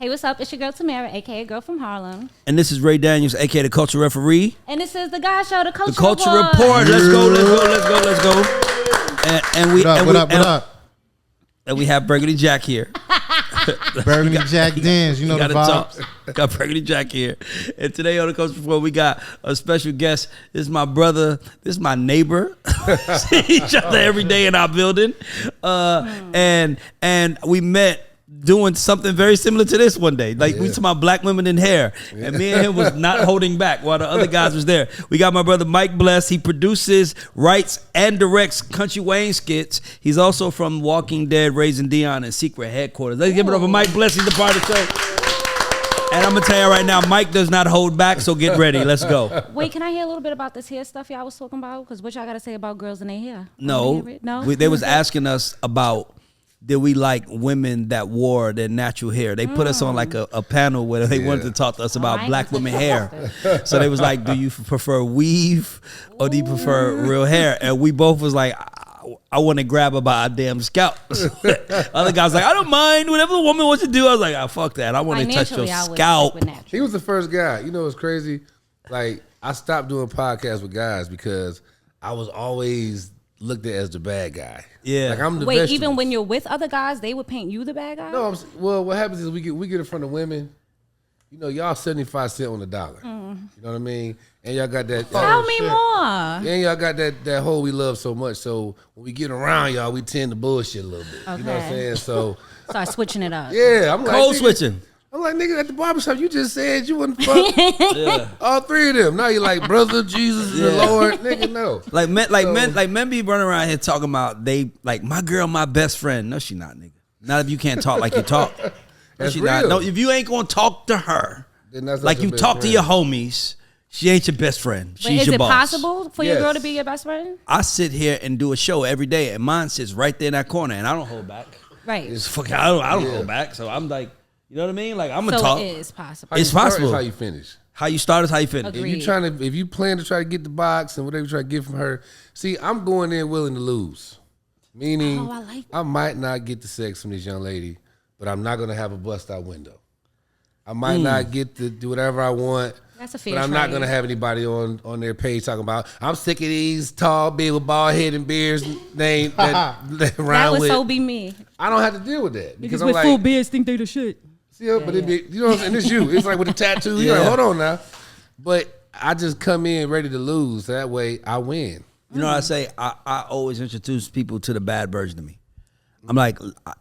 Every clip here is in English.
Hey, what's up? It's your girl Ciara, aka Girl from Harlem. And this is Ray Daniels, aka the Culture Referee. And this is the Guy Show, the Culture Report. Report. Let's go. What up? And we have Burgundy Jack here. Burgundy Jack Dance, you know the vibes. Got Burgundy Jack here. And today on the Culture Report, we got a special guest. This is my brother. This is my neighbor. See each other every day in our building. And we met doing something very similar to this one day. Like we talking about black women in hair. And me and him was not holding back while the other guys was there. We got my brother Mike Bless. He produces, writes, and directs Country Wayne skits. He's also from Walking Dead, Raising Dion, and Secret Headquarters. Let's give it up for Mike Bless. He's the part of the show. And I'm going to tell you right now, Mike does not hold back, so get ready. Let's go. Wait, can I hear a little bit about this hair stuff y'all was talking about? Because what y'all got to say about girls and their hair? No. They was asking us about, did we like women that wore their natural hair? They put us on like a panel where they wanted to talk to us about black women hair. So they was like, do you prefer weave or do you prefer real hair? And we both was like, I want to grab her by a damn scalp. Other guys like, I don't mind whatever the woman wants to do. I was like, fuck that. I want to touch your scalp. He was the first guy. You know what's crazy? Like, I stopped doing podcasts with guys because I was always looked at as the bad guy. Yeah. Like, I'm the Wait, vegetables. even when you're with other guys, they would paint you the bad guy? No, well, what happens is we get in front of women. You know, y'all 75 cents on the dollar. You know what I mean? And y'all got that. Tell me more. And y'all got that whole we love so much. So when we get around y'all, we tend to bullshit a little bit. Okay. You know what I'm saying? So start switching it up. yeah, I'm like Cold nigga, switching. I'm like, nigga, at the barbershop, you just said you wouldn't fuck all three of them. Now you're like, brother, Jesus, the Lord. Nigga, no. Men be running around here talking about they like my girl, my best friend. No, she not, nigga. Not if you can't talk like you talk. No, That's she real. not. No, if you ain't gonna talk to her Then that's not like your you best talk to friend. your homies, she ain't your best friend. But She's is your it boss. possible for your Yes. girl to be your best friend? I sit here and do a show every day, and mine sits right there in that corner, and I don't hold back. Right. It's fucking. I don't hold back. So I'm like, you know what I mean? Like I'm gonna So talk. it is possible. How It's you start possible. is how you finish. How you start is how you finish. Agreed. If you plan to try to get the box and whatever you try to get from her, see, I'm going in willing to lose. Meaning, Oh, I like that. I might not get the sex from this young lady, but I'm not gonna have a bust out window. I might not get to do whatever I want. That's a fair But I'm not trade. gonna have anybody on their page talking about I'm sick of these tall, big with bald head and beards name that That around would with. so be me. I don't have to deal with that because Because I'm with like, full beards think they the shit. yeah, but it be, you know what I'm saying? It's you. It's like with the tattoo. You're like, hold on now. But I just come in ready to lose. That way I win. You know what I say? I always introduce people to the bad version of me. I'm like,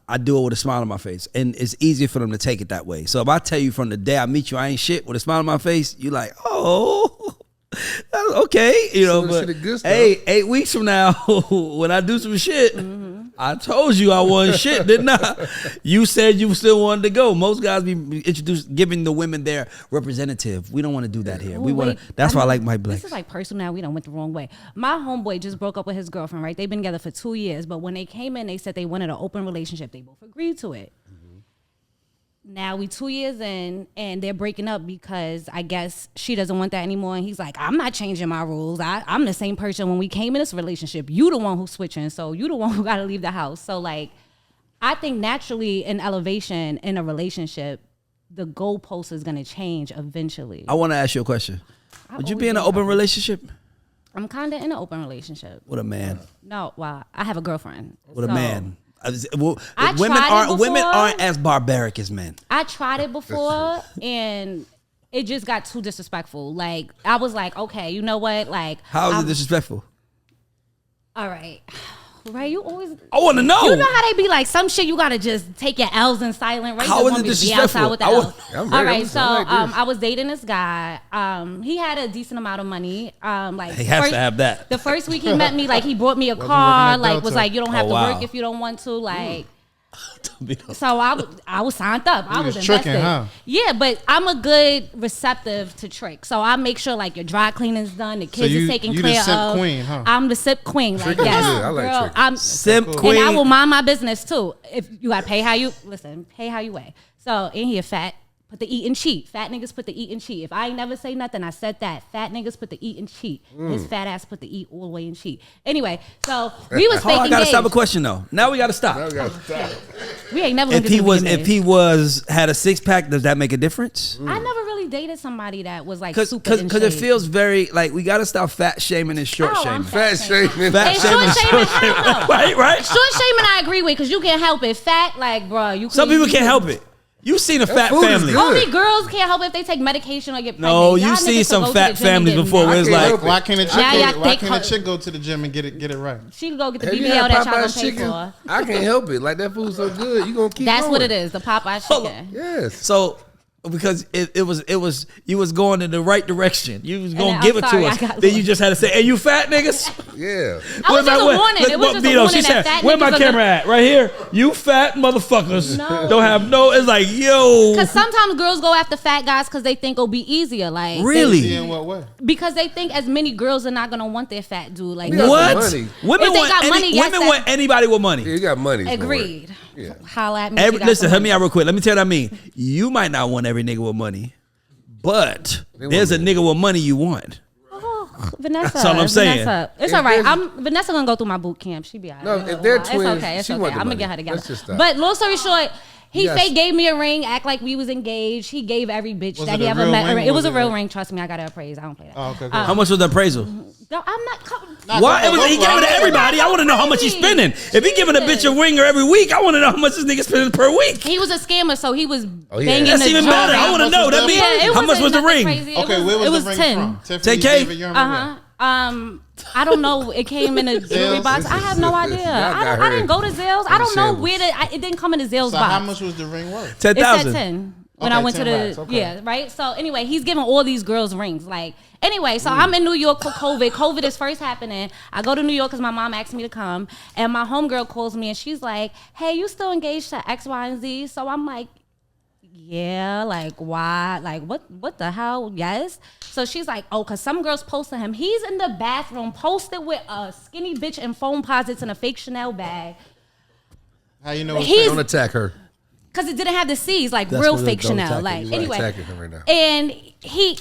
I do it with a smile on my face. And it's easier for them to take it that way. So if I tell you from the day I meet you, I ain't shit with a smile on my face, you're like, oh, that's okay. You know, So but shit good stuff. hey, 8 weeks from now, when I do some shit, I told you I wasn't shit, didn't I? You said you still wanted to go. Most guys be giving the women their representative. We don't want to do that here. Ooh, We want wait, to. That's why I like my black. This is like personal now. We done went the wrong way. My homeboy just broke up with his girlfriend, right? They've been together for 2 years. But when they came in, they said they wanted an open relationship. They both agreed to it. Now we 2 years in and they're breaking up because I guess she doesn't want that anymore. And he's like, I'm not changing my rules. I'm the same person when we came in this relationship. You the one who's switching. So you the one who got to leave the house. So like, I think naturally in elevation in a relationship, the goalpost is going to change eventually. I want to ask you a question. Would you be in an always open been relationship I'm kind of in an open relationship. with a man? No, well, I have a girlfriend. With a So, man? Well, I women tried it women before. aren't as barbaric as men. I tried it before and it just got too disrespectful. Like, I was like, okay, you know what? Like, How is I'm- it disrespectful? All right. Right, you always. I want to know. You know how they be like, some shit you gotta just take your L's in silent, right? How You is want it me to be outside disrespectful? with the I L's. want- I'm All ready. right, so I'm like this. I was dating this guy. He had a decent amount of money. Like He has to have that. The first week he met me, like he brought me a Wasn't car, working at like was Delta. like, you don't have Oh, to wow. work if you don't want to, like. So I was signed up. I was was invested. tricking, huh? Yeah, but I'm a good receptive to tricks. So I make sure like your dry cleaning's done, the kids you- is taken you the care simp of. queen, huh? I'm the sip queen. Like Tricking yes, is good. I like girl. tricking. I'm Simp cool. queen. and I will mind my business too. If you gotta pay how you weigh. So and he a fat put the eat and cheat. Fat niggas put the eat and cheat. If I ain't never say nothing, I said that. Fat niggas put the eat and cheat. His fat ass put the eat all the way and cheat. Anyway, so we was fake I gotta stop a question though. Now we gotta stop. We ain't never gonna if he had a 6-pack, does that make a difference? I never really dated somebody that was like Because super in it shape. feels very like we gotta stop fat shaming and short shaming. Fat shaming. Fat And shaming, short shaming, hell no. right. Short shaming, I agree with, because you can't help it. Fat, like, bro, you. Some people can't help it. You seen a fat food is family. good. Only girls can't help it if they take medication or get pregnant. No, Y'all you niggas see could some go to fat the gym and families get before where it's like, Why can't a chick? Now y'all Why think can't a her- chick go to the gym and get it right? she could go get the Have you BBL had that y'all gonna Popeye's pay chicken? for. I can't help it. Like that food's so good. You gonna keep That's going. what it is. The Popeye chicken. Yes. so because it was you was going in the right direction. You was gonna then- give I'm it sorry, to I us. got Then you lost. just had to say, "Hey, you fat niggas." Yeah. I was just a warning. It was just a warning She that said, fat "Where my niggas are camera gonna- at? Right here. You fat motherfuckers No. don't have no." It's like, yo, Because sometimes girls go after fat guys because they think it'll be easier. Like really? See in what way? because they think as many girls are not gonna want their fat dude. Like Yeah. What? Money. Women If they want got money, yes, women that- want anybody with money. Yeah, you got money. for it. agreed. Yeah. Holla at me. if you got Listen, some hear me money. out real quick. Let me tell you what I mean. You might not want every nigga with money, but there's a nigga with money you want. Oh, Vanessa. That's all I'm saying. Vanessa. It's If all right. there's- Vanessa gonna go through my boot camp. She be all right. No, if they're It's twins, okay. It's she okay. want the I'm gonna money. get her together. Let's just stop. But long story short, he Yes. fake gave me a ring, act like we was engaged. He gave every bitch Was that it he a ever real met. ring? It was Was a it real a- ring. Trust me, I got to appraise. I don't play that. Oh, okay. How much was the appraisal? No, I'm not. Why? He gave it to everybody. I want to know how much he's spending. If he giving a bitch a ringer every week, I want to know how much this nigga spending per week. He was a scammer, so he was Oh, yeah. banging That's the even joint. better. I want to know. That means Yeah, it how much wasn't was the nothing ring? crazy. It Okay, where it was the ring 10. from? Tiffany 10K? gave it your Uh huh. I don't know. It came in a jewelry box. I have no idea. I didn't go to Zales. I don't know where it didn't come in a Zales So box. how much was the ring worth? It said 10,000. 10 when Okay, I went to 10 the racks, okay. yeah, right. So anyway, he's giving all these girls rings. Like anyway, so I'm in New York for COVID. COVID is first happening. I go to New York because my mom asked me to come, and my homegirl calls me and she's like, "Hey, you still engaged to X, Y, and Z?" So I'm like, "Yeah, like why? Like what the hell? Yes." So she's like, "Oh, because some girls posted him. He's in the bathroom posted with a skinny bitch and foam posits and a fake Chanel bag." How you know? It's He's- fake? Don't attack her. Because it didn't have the C's, like That's real what it is. fake Don't Chanel. attack Like him. You're anyway, attacking him right now. and he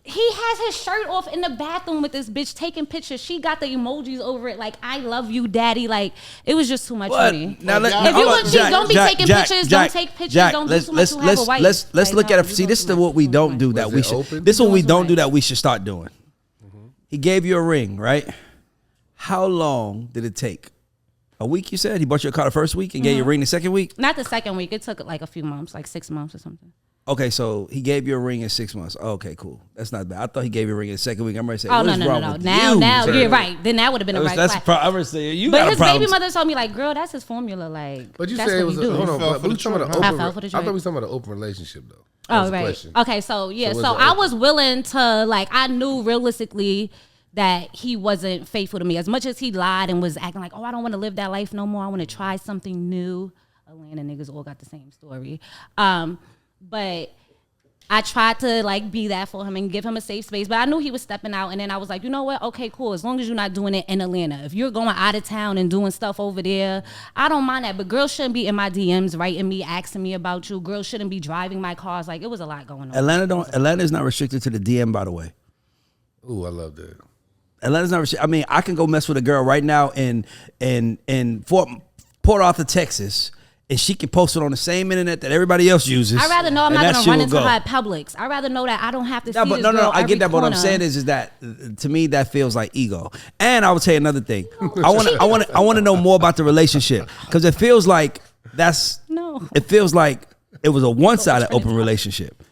has his shirt off in the bathroom with this bitch taking pictures. She got the emojis over it, like "I love you, daddy." Like it was just too much for me. Now, If If you want cheat, don't be taking pictures. Don't take pictures. Don't do too much. You have a wife. Let's Like, look no, at it. you See, doing this is too what much. we You don't doing do too that Was we it should. open? This is what we Doing too don't do much. that we should start doing. He gave you a ring, right? How long did it take? A week, you said? He bought you a car the first week and gave you a ring the second week? Not the second week. It took like a few months, like 6 months or something. Okay, so he gave you a ring in 6 months. Okay, cool. That's not bad. I thought he gave you a ring in the second week. I'm ready to say, Oh what no is no wrong no no! with Now you? you're right. Then that would have been a right That's flag. I'm gonna say, you But got a his problem. baby mother told me like, "Girl, that's his formula." Like, But you that's said it what was you a, do. hold on, fell but for we the talking about trick, the huh? open. I fell for the I thought trick. we was talking about the open relationship though. That was Oh the right. question. Okay, so yeah, So so was it I open? was willing to like I knew realistically that he wasn't faithful to me. As much as he lied and was acting like, "Oh, I don't want to live that life no more. I want to try something new." Atlanta niggas all got the same story. But I tried to like be that for him and give him a safe space, but I knew he was stepping out. And then I was like, you know what? Okay, cool. As long as you're not doing it in Atlanta, if you're going out of town and doing stuff over there, I don't mind that. But girls shouldn't be in my DMs writing me, asking me about you. Girls shouldn't be driving my cars. Like it was a lot going on. Atlanta is not restricted to the DM, by the way. Ooh, I love that. Atlanta's not restricted. I mean, I can go mess with a girl right now in Port Arthur, Texas, and she can post it on the same internet that everybody else uses. I'd rather know I'm and not that going shit to run will into go. her at Publix. I'd rather know that I don't have to No, see but this no, girl I every get that. But what I'm corner. saying is that to me that feels like ego. And I will tell you another thing. I want to know more about the relationship because it feels like No. It feels like it was a one-sided open relationship.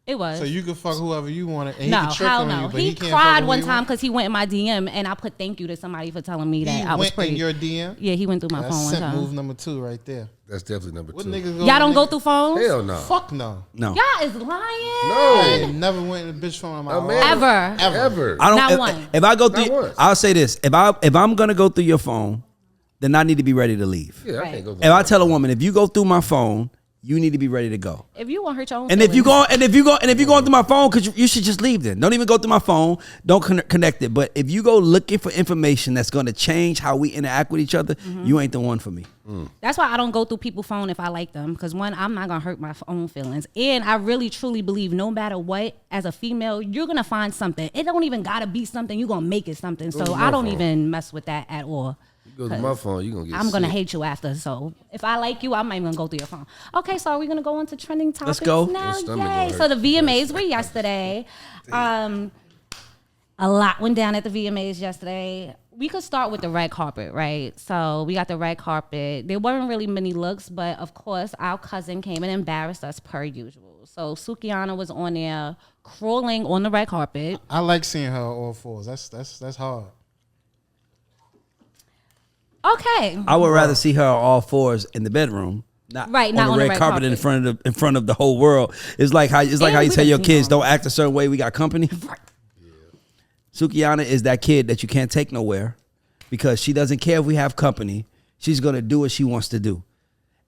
It was. So you could fuck whoever you wanted, and he No, could trick hell on no. you, but He can't cried fuck who one he time want. because he went in my DM and I put thank you to somebody for telling me that He I was went pretty. in your DM. Yeah, he went through my That's phone one simp time. move number 2 right there. That's definitely number What 2. niggas go? Y'all don't in go niggas- through phones? Hell no. Fuck no. No, Y'all is lying. I ain't never went in a bitch phone in my A life. man- Ever. Ever. I don't. Not if, one. if I go Not through, once. I'll say this: if I'm gonna go through your phone, then I need to be ready to leave. Yeah, I Right. can't go. If I tell a woman, if you go through my phone, you need to be ready to go. If you want to hurt your own And if you go through my phone, because you should just leave then. Don't even go through my phone. Don't connect it. But if you go looking for information that's going to change how we interact with each other, you ain't the one for me. That's why I don't go through people's phone if I like them. Because one, I'm not going to hurt my own feelings. And I really, truly believe no matter what, as a female, you're going to find something. It don't even got to be something. You're going to make it something. So I don't even mess with that at all. You go to my phone, you're going to get I'm going to sick. hate you after. So if I like you, I'm not even going to go through your phone. Okay, so are we going to go into trending topics go. now? Your stomach Yay. gonna So the hurt. VMAs were yesterday. A lot went down at the VMAs yesterday. We could start with the red carpet, right? So we got the red carpet. There weren't really many looks, but of course, our cousin came and embarrassed us per usual. So Ciara was on there crawling on the red carpet. I like seeing her on all fours. That's hard. Okay. I would rather see her on all fours in the bedroom. Not on the red carpet in front of the whole world. It's like how you tell your kids don't act a certain way. We got company. Ciara is that kid that you can't take nowhere because she doesn't care if we have company. She's gonna do what she wants to do.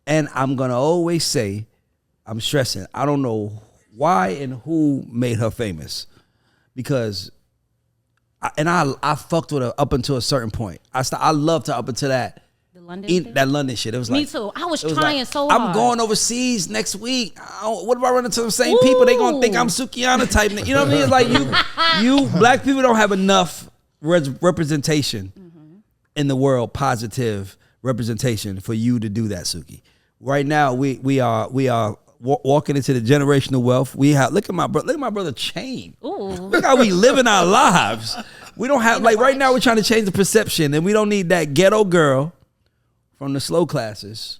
And I'm gonna always say, I'm stressing, I don't know why and who made her famous. Because I fucked with her up until a certain point. I loved her up until that. That London shit. It was Me like too. I was it trying like, so hard. I'm going overseas next week. What if I run into the same people? They gonna think I'm Ciara type. You know what I mean? It's like you black people don't have enough representation in the world, positive representation for you to do that, Suki. Right now, we are walking into the generational wealth. Look at my brother Chain. Ooh. Look how we living our lives. We don't have right now we're trying to change the perception, and we don't need that ghetto girl from the slow classes.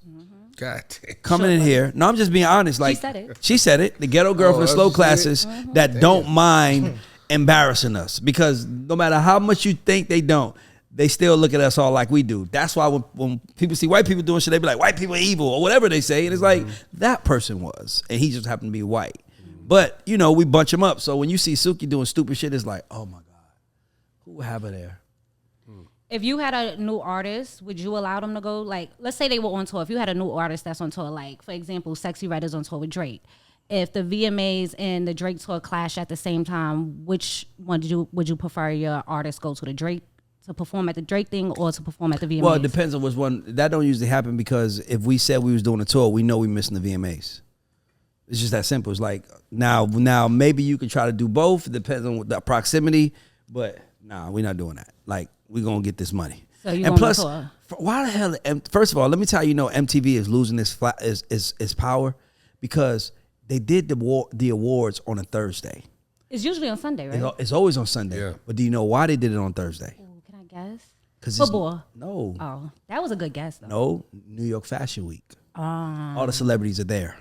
God damn. Coming in here. No, I'm just being honest. Like she said it. The ghetto girl from the slow classes that don't mind embarrassing us. Because no matter how much you think they don't, they still look at us all like we do. That's why when people see white people doing shit, they be like, white people are evil or whatever they say. And it's like, that person was. And he just happened to be white. But, we bunch them up. So when you see Suki doing stupid shit, it's like, oh my God. Who would have her there? If you had a new artist, would you allow them to go? Like, let's say they were on tour. If you had a new artist that's on tour, like, for example, Sexy Red is on tour with Drake. If the VMAs and the Drake tour clash at the same time, which one would you prefer your artist go to the Drake, to perform at the Drake thing or to perform at the VMAs? Well, it depends on which one. That don't usually happen because if we said we was doing a tour, we know we missing the VMAs. It's just that simple. It's like, now maybe you can try to do both. It depends on the proximity, but nah, we're not doing that. Like, we're going to get this money. So you and plus, tour. why the hell? First of all, let me tell you, MTV is losing its power because they did the awards on a Thursday. It's usually on Sunday, right? It's always on Sunday. Yeah. But do you know why they did it on Thursday? Ooh, can I guess? Football. No. Oh, that was a good guess, though. No, New York Fashion Week. All the celebrities are there.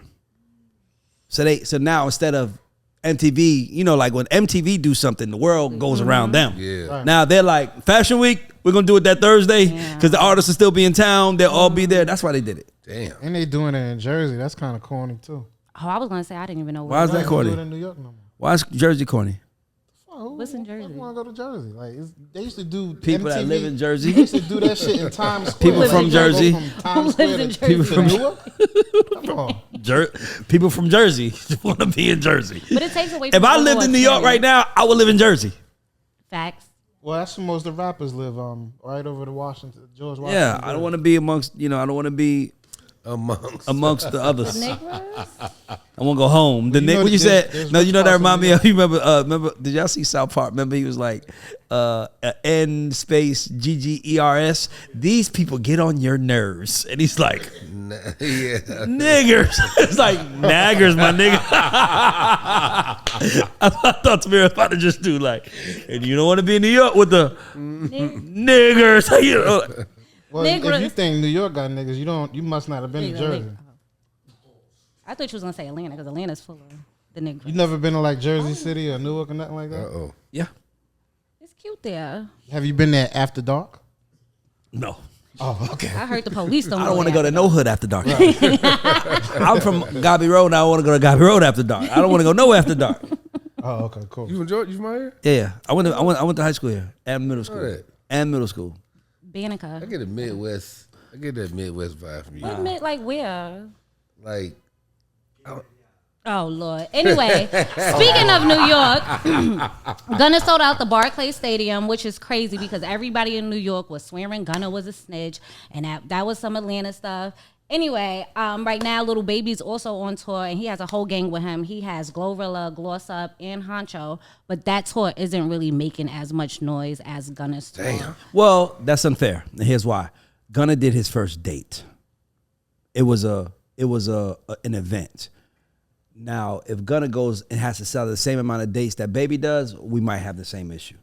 So now instead of MTV, like when MTV do something, the world goes around them. Yeah. Right. Now they're like, Fashion Week, we're going to do it that Thursday because the artists will still be in town. They'll all be there. That's why they did it. Damn. And they doing it in Jersey. That's kind of corny too. Oh, I was going to say, I didn't even know. Why is that corny? They do it in New York no more. Why is Jersey corny? What's in Jersey? I want to go to Jersey. Like they used to do People MTV. that live in Jersey. They used to do that shit in Times Square. People from You gotta go Jersey. From Times Square lives in to Jersey? to Newark? Come on. People from Jersey want to be in Jersey. But it takes away from If I the lived in New overall York right now, I would live in Jersey. Facts. Well, that's where most of the rappers live. Right over to Washington, George Washington. Yeah, I don't want to be amongst. I don't want to be amongst the others. Negroes? I want to go home. The you Nick, know when you there's- said, there's no, rich you know that parts remind of me New of. You remember? Did y'all see South Park? Remember he was like, N space GGERS. These people get on your nerves, and he's like, niggers. It's like naggers, my nigga. I thought Tamir was about to just do like, and you don't want to be in New York with the niggers. Well, if you think New York got niggas, you must not have been to Jersey. I thought you was going to say Atlanta because Atlanta's full of the Negroes. You never been to like Jersey City or Newark or nothing like that? Uh-oh. Yeah. It's cute there. Have you been there after dark? No. Oh, okay. I heard the police don't I don't want to there go to after no hood after dark. I'm from Gobby Road. Now I want to go to Gobby Road after dark. I don't want to go nowhere after dark. Oh, okay, cool. You from Georgia? You from out here? Yeah. I went to high school here and middle school. that. And middle school. Banneker. I get a Midwest vibe from you. Like where? Like Oh, Lord. Anyway, speaking of New York, Gunna sold out the Barclays Stadium, which is crazy because everybody in New York was swearing Gunna was a snitch, and that was some Atlanta stuff. Anyway, right now, Lil Baby's also on tour, and he has a whole gang with him. He has Glorilla, Gloss Up, and Honcho, but that tour isn't really making as much noise as Gunna's tour. Damn. Well, that's unfair. And here's why. Gunna did his first date. It was an event. Now, if Gunna goes and has to sell the same amount of dates that Baby does, we might have the same issue.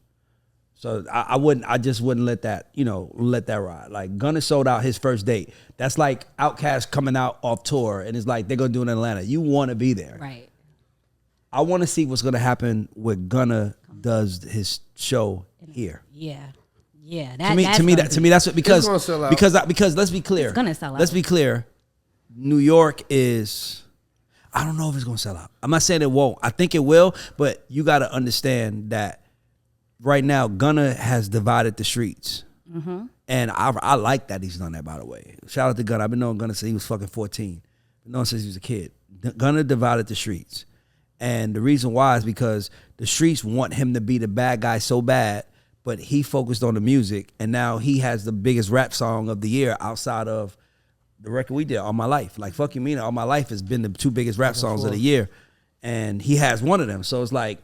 So I just wouldn't let that, let that ride. Like Gunna sold out his first date. That's like Outkast coming out off tour and it's like they're gonna do it in Atlanta. You want to be there, Right? I want to see what's gonna happen when Gunna does his show here. Yeah. To me, that's what because gonna sell out. because let's be clear. It's gonna sell out. Let's be clear. New York is. I don't know if it's going to sell out. I'm not saying it won't. I think it will, but you got to understand that right now, Gunna has divided the streets. Mm-hmm. And I like that he's done that, by the way. Shout out to Gunna. I've been knowing Gunna since he was fucking 14. Been knowing since he was a kid. Gunna divided the streets. And the reason why is because the streets want him to be the bad guy so bad, but he focused on the music, and now he has the biggest rap song of the year outside of the record we did, All My Life. Like, Fuck You Mean It, All My Life has been the two biggest rap songs of the year. And he has one of them. So it's like,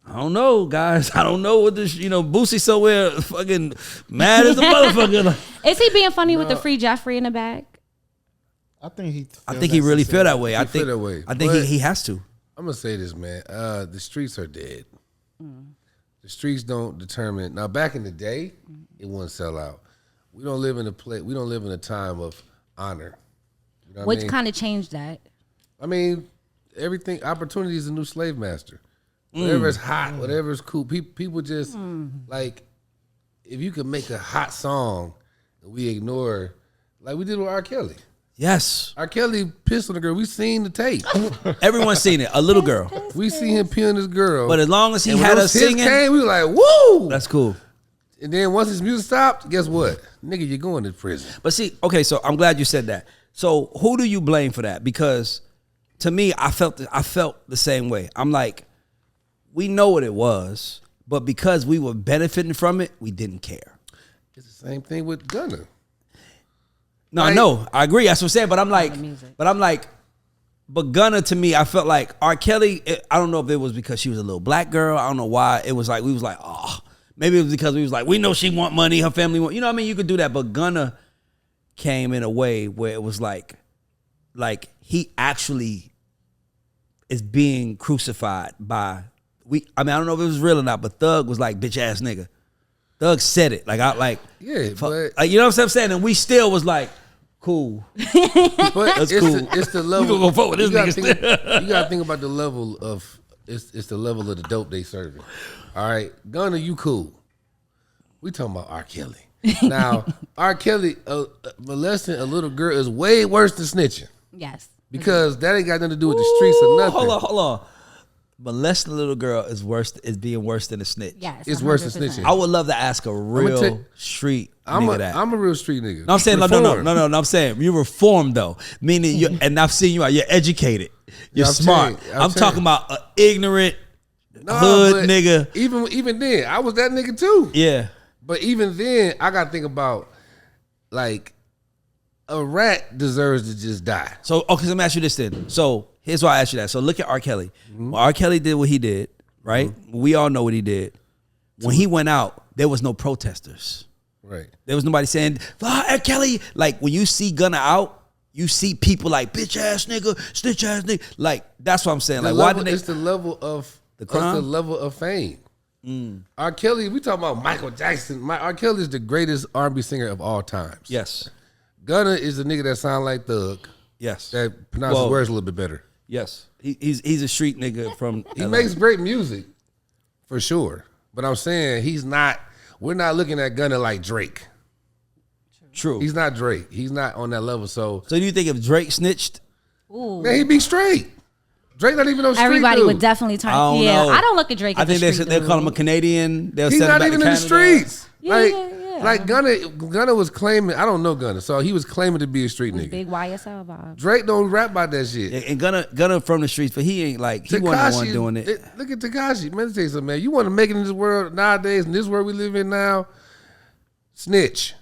I don't know, guys. I don't know what this, Boosie somewhere fucking mad as a motherfucker. Is he being funny with the free Jeffrey in the bag? I think he really feel that way. I think he has to. I'm gonna say this, man. The streets are dead. The streets don't determine. Now, back in the day, it wouldn't sell out. We don't live in a time of honor. You know Which kind of changed that? I mean, everything. Opportunity is a new slave master. Whatever is hot, whatever is cool. People just like, if you can make a hot song, we ignore, like we did with R. Kelly. Yes. R. Kelly pissed on the girl. We seen the tape. Everyone's seen it. A little girl. We see him peeing this girl. But as long as he had us singing, came, we were like, woo! That's cool. And then once his music stopped, guess what? Nigga, you're going to prison. But see, okay, so I'm glad you said that. So who do you blame for that? Because to me, I felt the same way. I'm like, we know what it was, but because we were benefiting from it, we didn't care. It's the same thing with Gunna. No, I know. I agree. That's what I'm saying. But I'm like, but Gunna, to me, I felt like R. Kelly, I don't know if it was because she was a little black girl. I don't know why. It was like, we was like, oh. Maybe it was because we was like, we know she want money, her family want, what I mean? You could do that. But Gunna came in a way where it was like he actually is being crucified by, I don't know if it was real or not, but Thug was like, bitch ass nigga. Thug said it. Yeah, but. You know what I'm saying? And we still was like, cool. But that's cool. It's the level. We gonna go forward with this nigga. You gotta think about the level of, it's the level of the dope they serving. All right, Gunna, you cool. We talking about R. Kelly. Now, R. Kelly molesting a little girl is way worse than snitching. Yes. Because that ain't got nothing to do with the streets or nothing. Hold on. Molesting a little girl is being worse than a snitch. Yes. It's worse than snitching. I would love to ask a real street nigga that. I'm a real street nigga. No, I'm saying no. I'm saying you're reformed though, meaning you. And I've seen you out. You're educated. You're smart. I'm talking about an ignorant hood nigga. Even then, I was that nigga too. Yeah. But even then, I gotta think about like a rat deserves to just die. So okay, let me ask you this then. So here's why I asked you that. So look at R. Kelly. When R. Kelly did what he did, right? We all know what he did. When he went out, there was no protesters. Right. There was nobody saying, R. Kelly. Like when you see Gunna out, you see people like bitch ass nigga, snitch ass nigga. Like that's what I'm saying. Like why did they? It's the level of the crime? It's the level of fame. R. Kelly, we talking about Michael Jackson. R. Kelly is the greatest R&B singer of all times. Yes. Gunna is the nigga that sound like Thug. Yes. That pronounces words a little bit better. Yes. He's a street nigga from He LA. makes great music, for sure. But I'm saying we're not looking at Gunna like Drake. True. He's not Drake. He's not on that level. So do you think if Drake snitched? Ooh. Man, he'd be straight. Drake not even no street Everybody dude. would definitely turn. I don't know. I don't look at Drake as I think a street they'll dude. call him a Canadian. They'll He's send not him back even to in the Canada. streets. Yeah. Like Gunna was claiming. I don't know Gunna, so he was claiming to be a street nigga. Big YSL vibe. Drake don't rap about that shit. And Gunna from the streets, but he ain't like he wasn't the one doing it. Look at Tekashi. Man, let me tell you something, man. You want to make it in this world nowadays, in this world we live in now, snitch.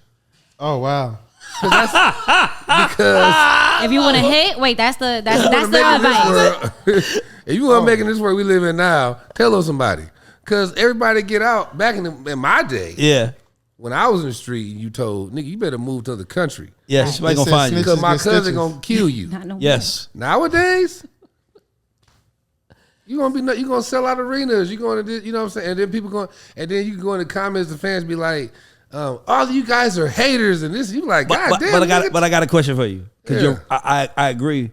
Oh wow. Because if you want to hit, wait, that's the advice. If you want to make it in this world we live in now, tell on somebody. Because everybody get out. Back in my day, Yeah. when I was in the street, you told, nigga, you better move to the country. Yeah, somebody gonna find you. Because my Snitches get cousin stitches. gonna kill you. Not no more. Yes. Nowadays, you gonna sell out arenas. You going to, you know what I'm saying? And then then you can go in the comments. The fans be like, all of you guys are haters, and this. You like, God damn. But I got a question for you. Because Yeah. I agree.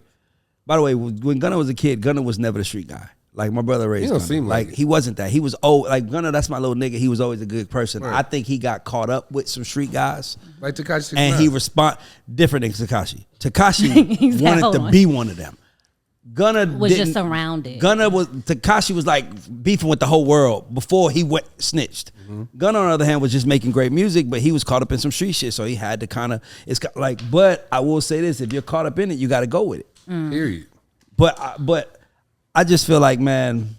By the way, when Gunna was a kid, Gunna was never the street guy. Like my brother raised He don't Gunna. seem like it. He wasn't that. He was like Gunna. That's my little nigga. He was always a good person. Right. I think he got caught up with some street guys. Like Tekashi. And he respond different than Tekashi. Tekashi He said, wanted "Hold to on." be one of them. Gunna Was just didn't- surrounded. Tekashi was like beefing with the whole world before he went snitched. Gunna on the other hand was just making great music, but he was caught up in some street shit, so he had to kind of like. But I will say this: if you're caught up in it, you got to go with it. Period. But I just feel like, man,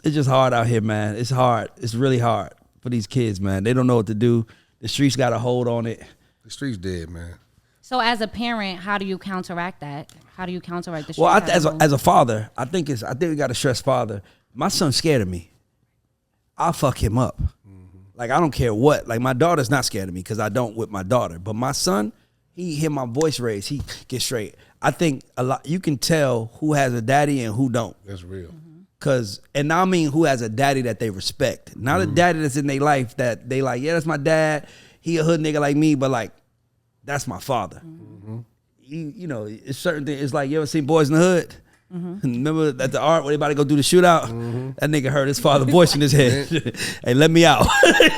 it's just hard out here, man. It's hard. It's really hard for these kids, man. They don't know what to do. The streets got a hold on it. The street's dead, man. So as a parent, how do you counteract that? How do you counteract the street? Well, as a father, I think we got to stress father. My son's scared of me. I'll fuck him up. Like I don't care what. Like my daughter's not scared of me because I don't with my daughter. But my son, he hear my voice raised, he gets straight. I think a lot. You can tell who has a daddy and who don't. That's real. And I mean who has a daddy that they respect. Not a daddy that's in their life that they like, yeah, that's my dad. He a hood nigga like me, but like, that's my father. You know, it's certain things. It's like, you ever seen Boys in the Hood? Remember at the art where they about to go do the shootout? That nigga heard his father voice in his head. Hey, let me out.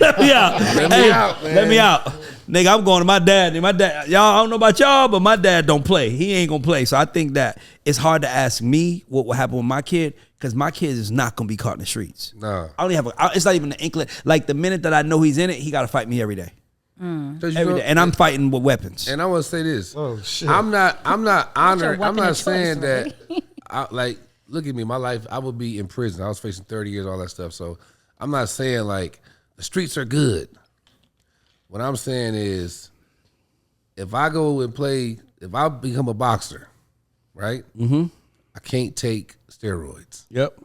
Let me out. Let me out. Nigga, I'm going to my dad. And my dad, y'all, I don't know about y'all, but my dad don't play. He ain't gonna play. So I think that it's hard to ask me what will happen with my kid, because my kid is not gonna be caught in the streets. No. I only have it's not even an inkling. Like the minute that I know he's in it, he gotta fight me every day. Every day. And I'm fighting with weapons. And I want to say this. Oh shit. I'm not honored. I'm weapon not of saying choice, that. Like, look at me. My life, I would be in prison. I was facing 30 years, all that stuff. So I'm not saying like the streets are good. What I'm saying is, if I go and play, if I become a boxer, right? I can't take steroids. Yep.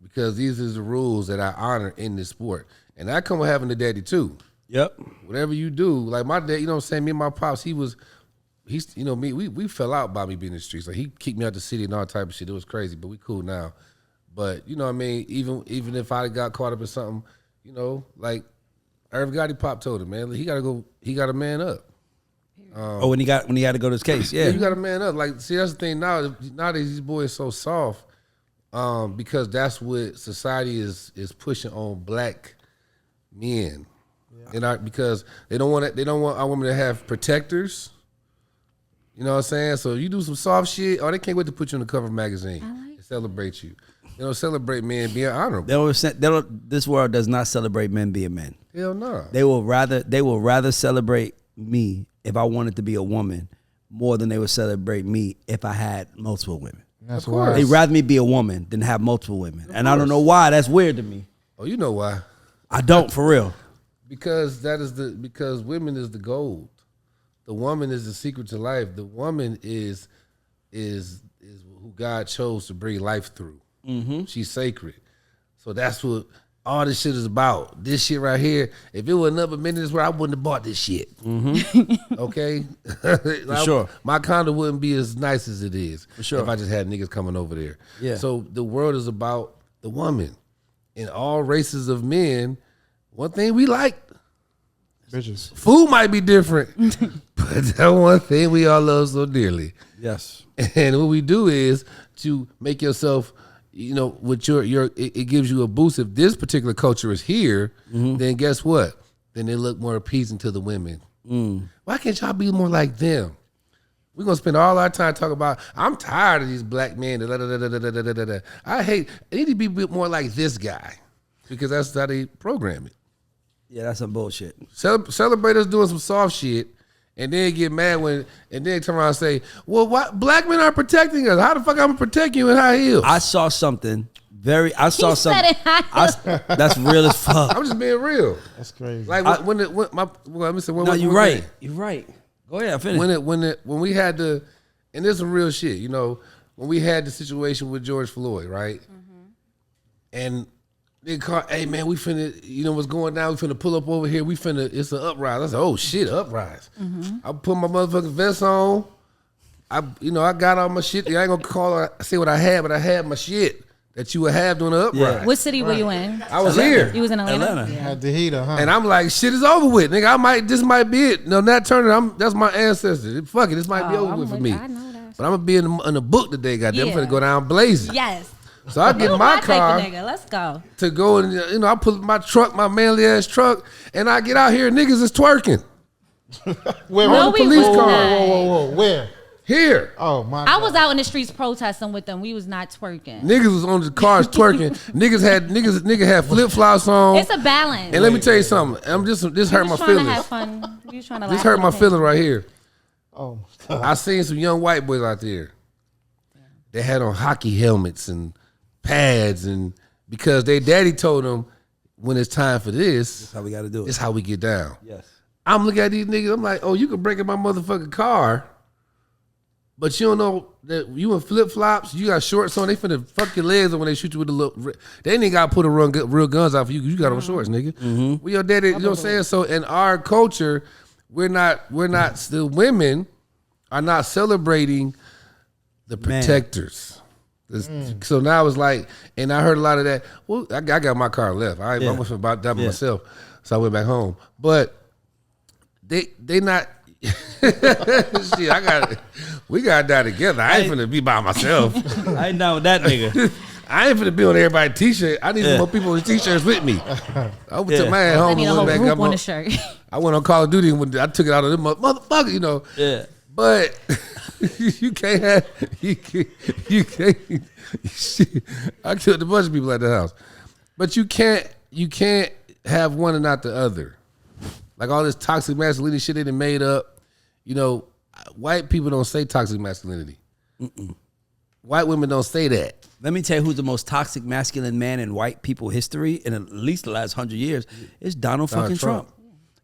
Because these are the rules that I honor in this sport. And that come with having a daddy too. Yep. Whatever you do, like my dad, you know what I'm saying? Me and my pops, he's, you know, we fell out by me being in the streets. Like he kicked me out the city and all type of shit. It was crazy, but we cool now. But you know what I mean? Even if I got caught up in something, you know, like Irv Gotti Pop told him, man, he got to man up. When he had to go to his case, yeah. You got to man up. Like, see, that's the thing now. Nowadays, these boys so soft because that's what society is pushing on black men. And because they don't want our women to have protectors. You know what I'm saying? So you do some soft shit, they can't wait to put you on the cover of a magazine and celebrate you. They don't celebrate men being honorable. This world does not celebrate men being men. Hell no. They will rather celebrate me if I wanted to be a woman more than they would celebrate me if I had multiple women. That's why. They'd rather me be a woman than have multiple women. And I don't know why. That's weird to me. Oh, you know why? I don't, for real. Because because women is the gold. The woman is the secret to life. The woman is who God chose to bring life through. She's sacred. So that's what all this shit is about. This shit right here. If it was another minute this where I wouldn't have bought this shit. Okay? For sure. My condo wouldn't be as nice as it is sure. if I just had niggas coming over there. Yeah. So the world is about the woman. In all races of men, one thing we like, Bitches. food might be different, but that one thing we all love so dearly. Yes. And what we do is to make yourself, you know, with it gives you a boost. If this particular culture is here, then guess what? Then they look more appeasing to the women. Why can't y'all be more like them? We're going to spend all our time talking about, I'm tired of these black men. I need to be a bit more like this guy, because that's how they program it. Yeah, that's some bullshit. Celebrate us doing some soft shit, and then get mad and then turn around and say, "Well, what? Black men are protecting us. How the fuck I'm gonna protect you in high heels?" I saw something. That's real as fuck. I'm just being real. That's crazy. Like let me say. No, you're right. You're right. Go ahead, finish. When we had and there's some real shit. You know, when we had the situation with George Floyd, right? Mm-hmm. And they called, hey man, we finna, you know what's going down? We finna pull up over here. It's an uprise. I said, oh shit, uprise. Mm-hmm. I put my motherfucking vest on. I got all my shit. I ain't gonna say what I had, but I had my shit that you would have during the uprise. Yeah. What city were you in? I was here. You was in Atlanta? Yeah. Had the heater, huh? And I'm like, shit is over with, nigga. This might be it. No, Nat Turner, that's my ancestor. Fuck it, this might be over with for me. I know that. But I'm gonna be in the book today, goddamn. I'm gonna go down blazing. Yes. So I get my car nigga. Let's go. to go and I pull up my truck, my manly ass truck, and I get out here, niggas is twerking. Where? No, The police car. Whoa. Where? Here. Oh my God. I was out in the streets protesting with them. We was not twerking. Niggas was on the cars twerking. Nigga had flip flops on. It's a balance. And let me tell you something. This hurt my feelings. Have fun. We was trying to This hurt my feelings right here. Oh. I seen some young white boys out there. They had on hockey helmets and pads, and because their daddy told them when it's time for this, That's how we got to do it. This how we get down. Yes. I'm looking at these niggas. I'm like, oh, you can break in my motherfucking car, but you don't know that you in flip flops. You got shorts on. They finna fuck your legs up when they shoot you with the little. They ain't got to put real guns out for you. You got on shorts, nigga. Mm-hmm. We your daddy. You know what I'm saying? So in our culture, we're not. The women are not celebrating the protectors. So now it's like, and I heard a lot of that. Well, I got my car left. I was about that myself, so I went back home. But they not. Shit, we gotta die together. I ain't finna be by myself. I ain't down with that nigga. I ain't finna be on everybody's t-shirt. I need some more people with t-shirts with me. I went to my ass home. I need a whole group on the shirt. I went on Call of Duty when I took it out of them motherfucker, you know. Yeah. But you can't. Shit. I killed a bunch of people at the house, but you can't have one and not the other. Like all this toxic masculinity shit they done made up. You know, white people don't say toxic masculinity. Mm-mm. White women don't say that. Let me tell you who's the most toxic masculine man in white people history in at least the last 100 years. It's Donald fucking Trump.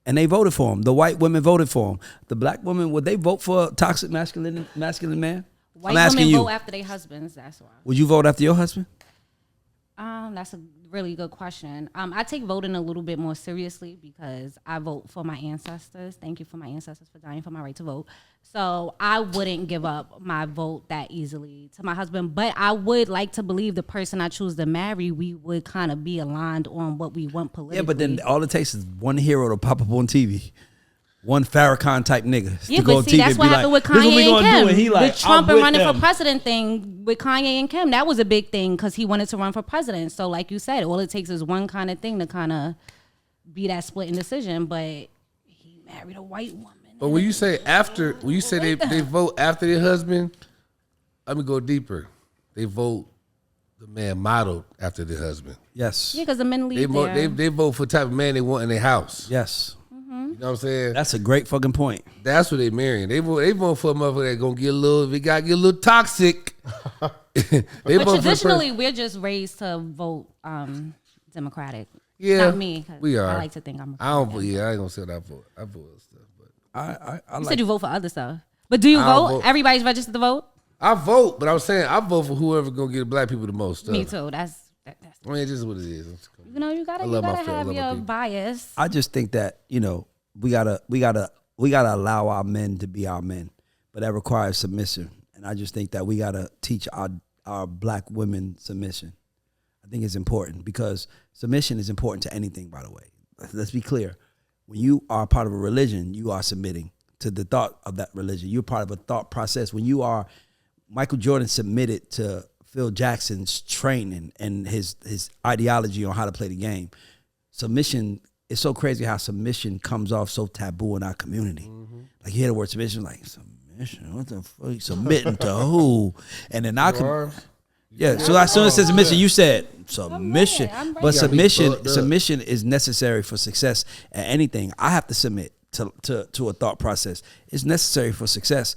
And they voted for him. The white women voted for him. The black women, would they vote for a toxic masculine man? White women vote after their husbands, that's why. Would you vote after your husband? That's a really good question. I take voting a little bit more seriously because I vote for my ancestors. Thank you for my ancestors for dying for my right to vote. So I wouldn't give up my vote that easily to my husband. But I would like to believe the person I choose to marry, we would kind of be aligned on what we want politically. Yeah, but then all it takes is one hero to pop up on TV. One Farrakhan type nigga. Yeah, but see, that's what happened with Kanye and Kim. The Trump and running for president thing with Kanye and Kim, that was a big thing because he wanted to run for president. So like you said, all it takes is one kind of thing to kind of be that splitting decision. But he married a white woman. But when you say they vote after their husband, let me go deeper. They vote the man modeled after their husband. Yes. Yeah, because the men lead they vote for the type of man they want in their house. Yes. You know what I'm saying? That's a great fucking point. That's what they marrying. They vote for a motherfucker that's gonna get a little toxic. But traditionally, we're just raised to vote Democratic. Yeah, not me. We are. I like to think I'm. I don't. Yeah, I ain't gonna say that I vote. I vote stuff, but I you said you vote for other stuff, but do you vote? Everybody's registered to vote. I vote, but I'm saying I vote for whoever gonna get black people the most stuff. Me too. That's. I mean, it's just what it is. You know, you gotta have your bias. I just think that we gotta allow our men to be our men, but that requires submission. And I just think that we gotta teach our black women submission. I think it's important because submission is important to anything. By the way, let's be clear: when you are part of a religion, you are submitting to the thought of that religion. You're part of a thought process. When you are, Michael Jordan submitted to Phil Jackson's training and his ideology on how to play the game. Submission, it's so crazy how submission comes off so taboo in our community. Mm-hmm. Like you hear the word submission, like submission, what the fuck? Submitting to who? And then Yeah. So as soon as it says submission, you said submission. I'm ready. But You gotta be submission bugged up. submission is necessary for success at anything. I have to submit to a thought process. It's necessary for success.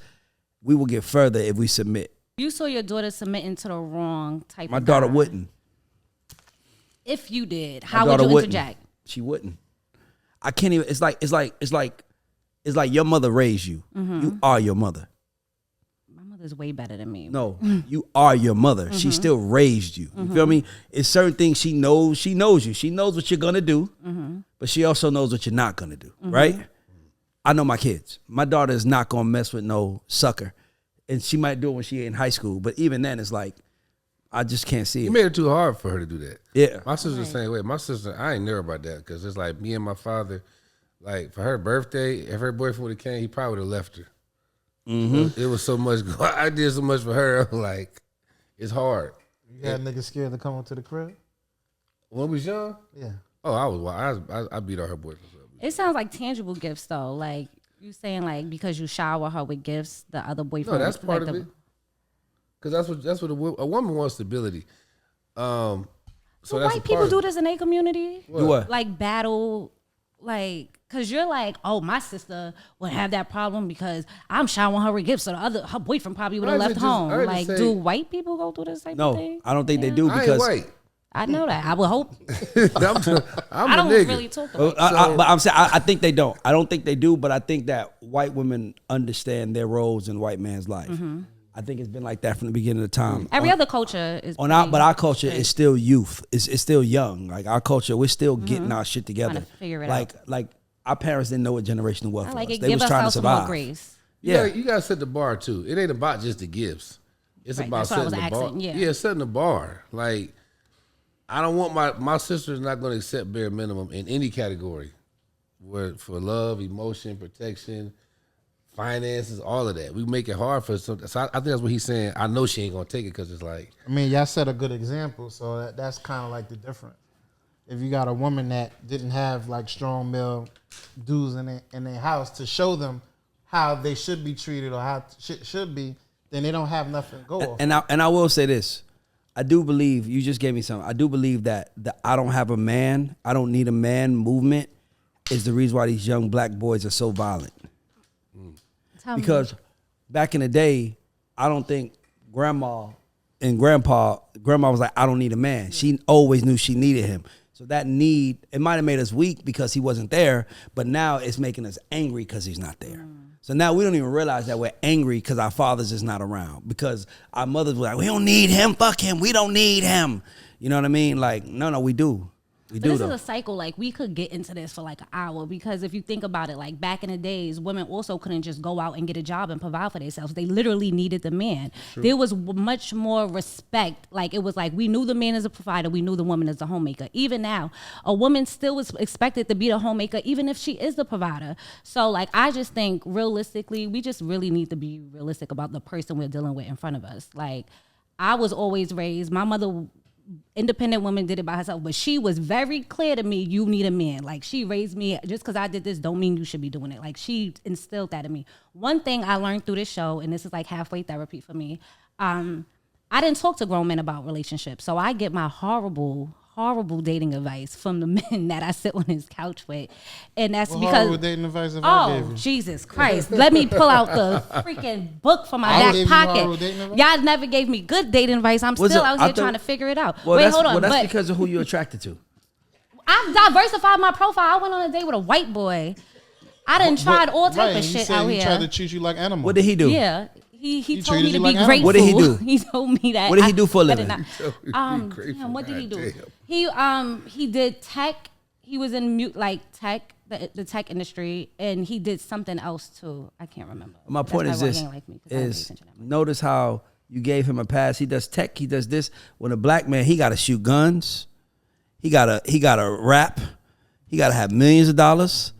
We will get further if we submit. You saw your daughter submitting to the wrong type My of daughter guy. wouldn't. If you did, My how would daughter you wouldn't. interject? She wouldn't. I can't even. It's like your mother raised you. You are your mother. My mother's way better than me. No, you are your mother. She still raised you. You feel me? It's certain things she knows. She knows you. She knows what you're gonna do, but she also knows what you're not gonna do. Right? I know my kids. My daughter is not gonna mess with no sucker, and she might do it when she in high school. But even then, it's like I just can't see You it. made it too hard for her to do that. Yeah. My sister's the same way. My sister, I ain't never about that because it's like me and my father, like for her birthday, if her boyfriend would have came, he probably would have left her. It was so much. I did so much for her. I'm like, it's hard. You had niggas scared to come up to the crib? When we was young, Yeah. oh, I was wild. I beat all her boyfriends up. It sounds like tangible gifts though. Like you saying like because you shower her with gifts, the other boyfriend. No, that's part like of it. Because that's what a woman wants stability. So So that's white a people part do of it. this in their community. Do what? Like battle, like because you're like, oh, my sister would have that problem because I'm showering her with gifts, so her boyfriend probably would have I left just- home. I just Like, say- do white people go through this type of No, thing? I don't think they do I ain't because. white. I know that. I would hope. I'm I a don't nigga. really talk Well, about but I'm saying I think they don't. I don't think they do, but I think that white women understand their roles in white man's life. I think it's been like that from the beginning of time. Every other culture is. But our culture is still youth. It's still young. Like our culture, we're still getting our shit together. Trying to figure it like our parents didn't know what generational wealth I like was. it. They Give was trying to ourselves some more survive. grace. You gotta set the bar too. It ain't about just the gifts. It's Right, about that's what I setting the was bar. asking, yeah. Setting the bar. Like I don't want my sister's not going to accept bare minimum in any category, where for love, emotion, protection, finances, all of that. We make it hard for some. So I think that's what he's saying. I know she ain't gonna take it because it's like I mean, y'all set a good example, so that's kind of like the difference. If you got a woman that didn't have like strong male dudes in their house to show them how they should be treated or how shit should be, then they don't have nothing to go off. And I will say this. I do believe you just gave me something. I do believe that the I don't have a man, I don't need a man movement is the reason why these young black boys are so violent. Tell me. Because back in the day, I don't think grandma was like, I don't need a man. She always knew she needed him. So that need, it might have made us weak because he wasn't there, but now it's making us angry because he's not there. So now we don't even realize that we're angry because our fathers is not around. Because our mothers were like, we don't need him, fuck him, we don't need him. You know what I mean? Like, no, we do. We do This though. is a cycle. Like we could get into this for like an hour because if you think about it, like back in the days, women also couldn't just go out and get a job and provide for themselves. They literally needed the man. There was much more respect. Like it was like we knew the man as a provider, we knew the woman as a homemaker. Even now, a woman still was expected to be the homemaker, even if she is the provider. So like I just think realistically, we just really need to be realistic about the person we're dealing with in front of us. Like I was always raised, my mother. Independent woman did it by herself, but she was very clear to me, you need a man. Like she raised me, just because I did this don't mean you should be doing it. Like she instilled that in me. One thing I learned through this show, and this is like halfway therapy for me, I didn't talk to grown men about relationships. So I get my horrible dating advice from the men that I sit on his couch with. And that's What because horrible dating advice have I gave oh, you? Jesus Christ. Let me pull out the freaking book from my I back gave you horrible pocket. dating advice? Y'all never gave me good dating advice. I'm Was still it- out I here thought- trying to figure it out. Well, Wait, that's, hold on. well, that's but because of who you're attracted to. I've diversified my profile. I went on a date with a white boy. I done tried all type Right, of he shit said out he here. tried to treat you like animals. What did he do? Yeah. He told treated me to you be like animals? grateful. What did he do? He told me that. What did he do for a better living? not- Be grateful. Damn, what did he do? Goddamn. He did tech. He was in tech, the tech industry, and he did something else too. I can't remember. My That's point is probably why this: he ain't like me, 'cause I didn't pay is attention that much. notice how you gave him a pass. He does tech. He does this. When a black man, he got to shoot guns. He got to rap. He got to have millions of dollars.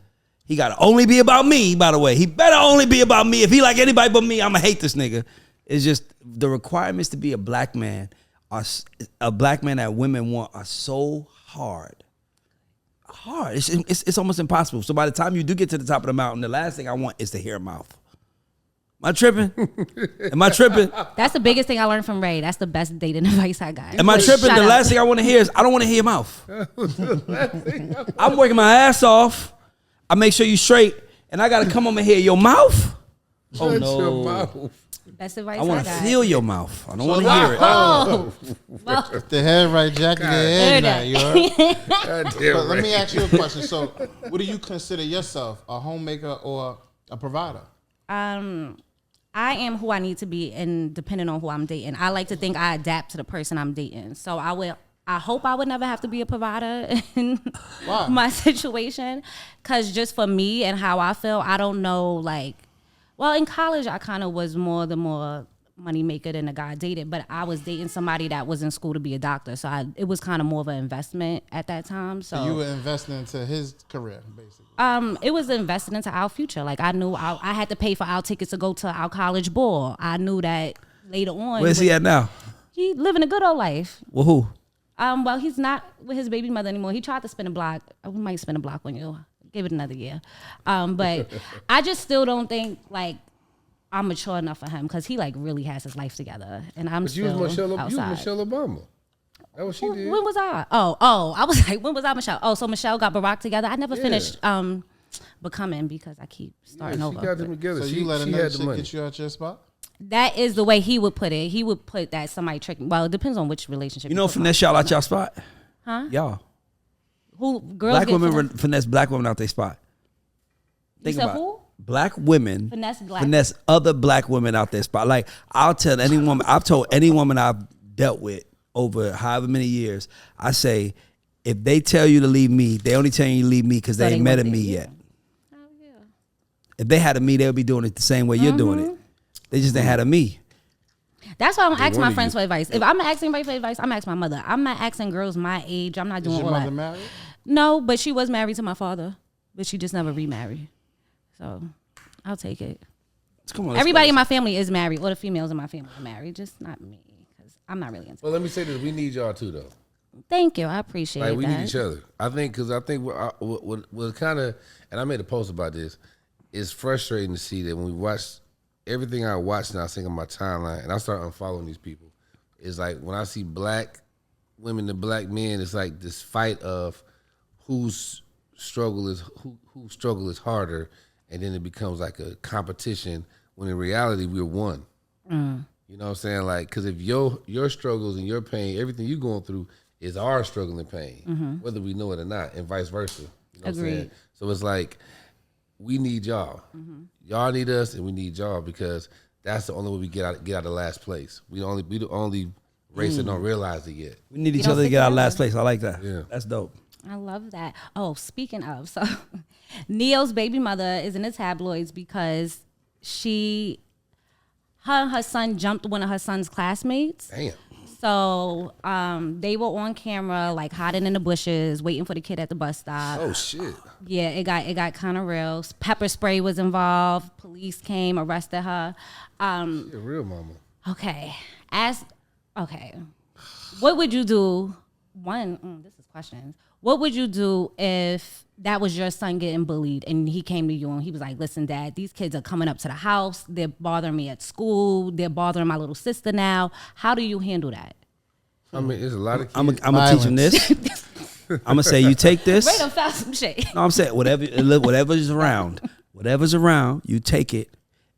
He got to only be about me. By the way, he better only be about me. If he like anybody but me, I'ma hate this nigga. It's just the requirements to be a black man a black man that women want are so hard. It's almost impossible. So by the time you do get to the top of the mountain, the last thing I want is to hear a mouth. Am I tripping? Am I tripping? That's the biggest thing I learned from Ray. That's the best dating advice I got. Am I tripping? The last thing I want to hear is I don't want to hear your mouth. I'm working my ass off. I make sure you straight, and I got to come over here. Your mouth? Oh Shut no. your mouth. Best advice I want to got. feel your mouth. I don't want to hear it. Oh, well, The head right jacket in egg There night, you heard? God damn But let right. me ask you a question. So, what do you consider yourself, a homemaker or a provider? I am who I need to be, and depending on who I'm dating, I like to think I adapt to the person I'm dating. So I hope I would never have to be a provider in Wow. my situation, because just for me and how I feel, I don't know. Like, well, in college, I kind of was the more money maker than the guy I dated, but I was dating somebody that was in school to be a doctor, so it was kind of more of an investment at that time. So You were investing into his career, basically. it was invested into our future. Like, I knew I had to pay for our tickets to go to our college ball. I knew that later on. Where's he at now? He living a good old life. Well, who? Well, he's not with his baby mother anymore. He tried to spin a block. We might spin a block on you. Give it another year. But I just still don't think like I'm mature enough for him, because he like really has his life together, and I'm But you still was Michelle. outside. You was Michelle Obama. That's what she did. When was I? Oh, I was like, when was I Michelle? Oh, so Michelle got Barack together. I never Yeah. finished becoming, because I keep starting Yeah, over. she got them together. So she you let she another had the chick money. get you out your spot? That is the way he would put it. He would put that somebody tricked me. Well, it depends on which relationship. You know, put my- finesse y'all out y'all spot. Huh? Y'all. Who girls Black get women finesse- finesse black women out their spot. You Think said about who? it. Black women Finesse other black women out their spot. Like, I've told any woman I've dealt with over however many years, I say, if they tell you to leave me, they only tell you to leave me because they So ain't they met want me it, yet. Oh, yeah. If they had a me, they would be doing it the same way you're doing it. They just ain't had a me. That's why I'm asking my wanted friends you. for advice. If I'm asking anybody for advice, I'm asking my mother. I'm not asking girls my age. I'm not Is doing your all mother that. married? No, but she was married to my father, but she just never remarried. So I'll take it. Come on, let's Everybody go. in my family is married. All the females in my family are married, just not me, because I'm not really into Well, let me say this: we need y'all too, though. Thank you. I appreciate Like, we that. need each other. I think what kind of, and I made a post about this. It's frustrating to see that when we watch everything I watch now, I think on my timeline, and I start unfollowing these people. It's like when I see black women and black men, it's like this fight of whose struggle is harder, and then it becomes like a competition. When in reality, we're one. You know what I'm saying? Like, because if your struggles and your pain, everything you're going through is our struggle and pain, whether we know it or not, and vice versa. You know what I'm saying? Agreed. So it's like, we need y'all. Y'all need us, and we need y'all, because that's the only way we get out of last place. We the only race that don't realize it yet. We need each don't other to stick get our together. last place. I like that. Yeah. That's dope. I love that. Oh, speaking of, so NeYo's baby mother is in the tabloids because her and her son jumped one of her son's classmates. Damn. So they were on camera, like hiding in the bushes, waiting for the kid at the bus stop. Oh shit. Yeah, it got kind of real. Pepper spray was involved. Police came, arrested her. You're a real mama. Okay, what would you do? This is questions. What would you do if that was your son getting bullied and he came to you and he was like, "Listen, Dad, these kids are coming up to the house. They're bothering me at school. They're bothering my little sister now." How do you handle that? I mean, there's a lot of kids. I'm gonna teach him this. I'm gonna say, you take this. Wait, I found some shit. No, I'm saying whatever's around, you take it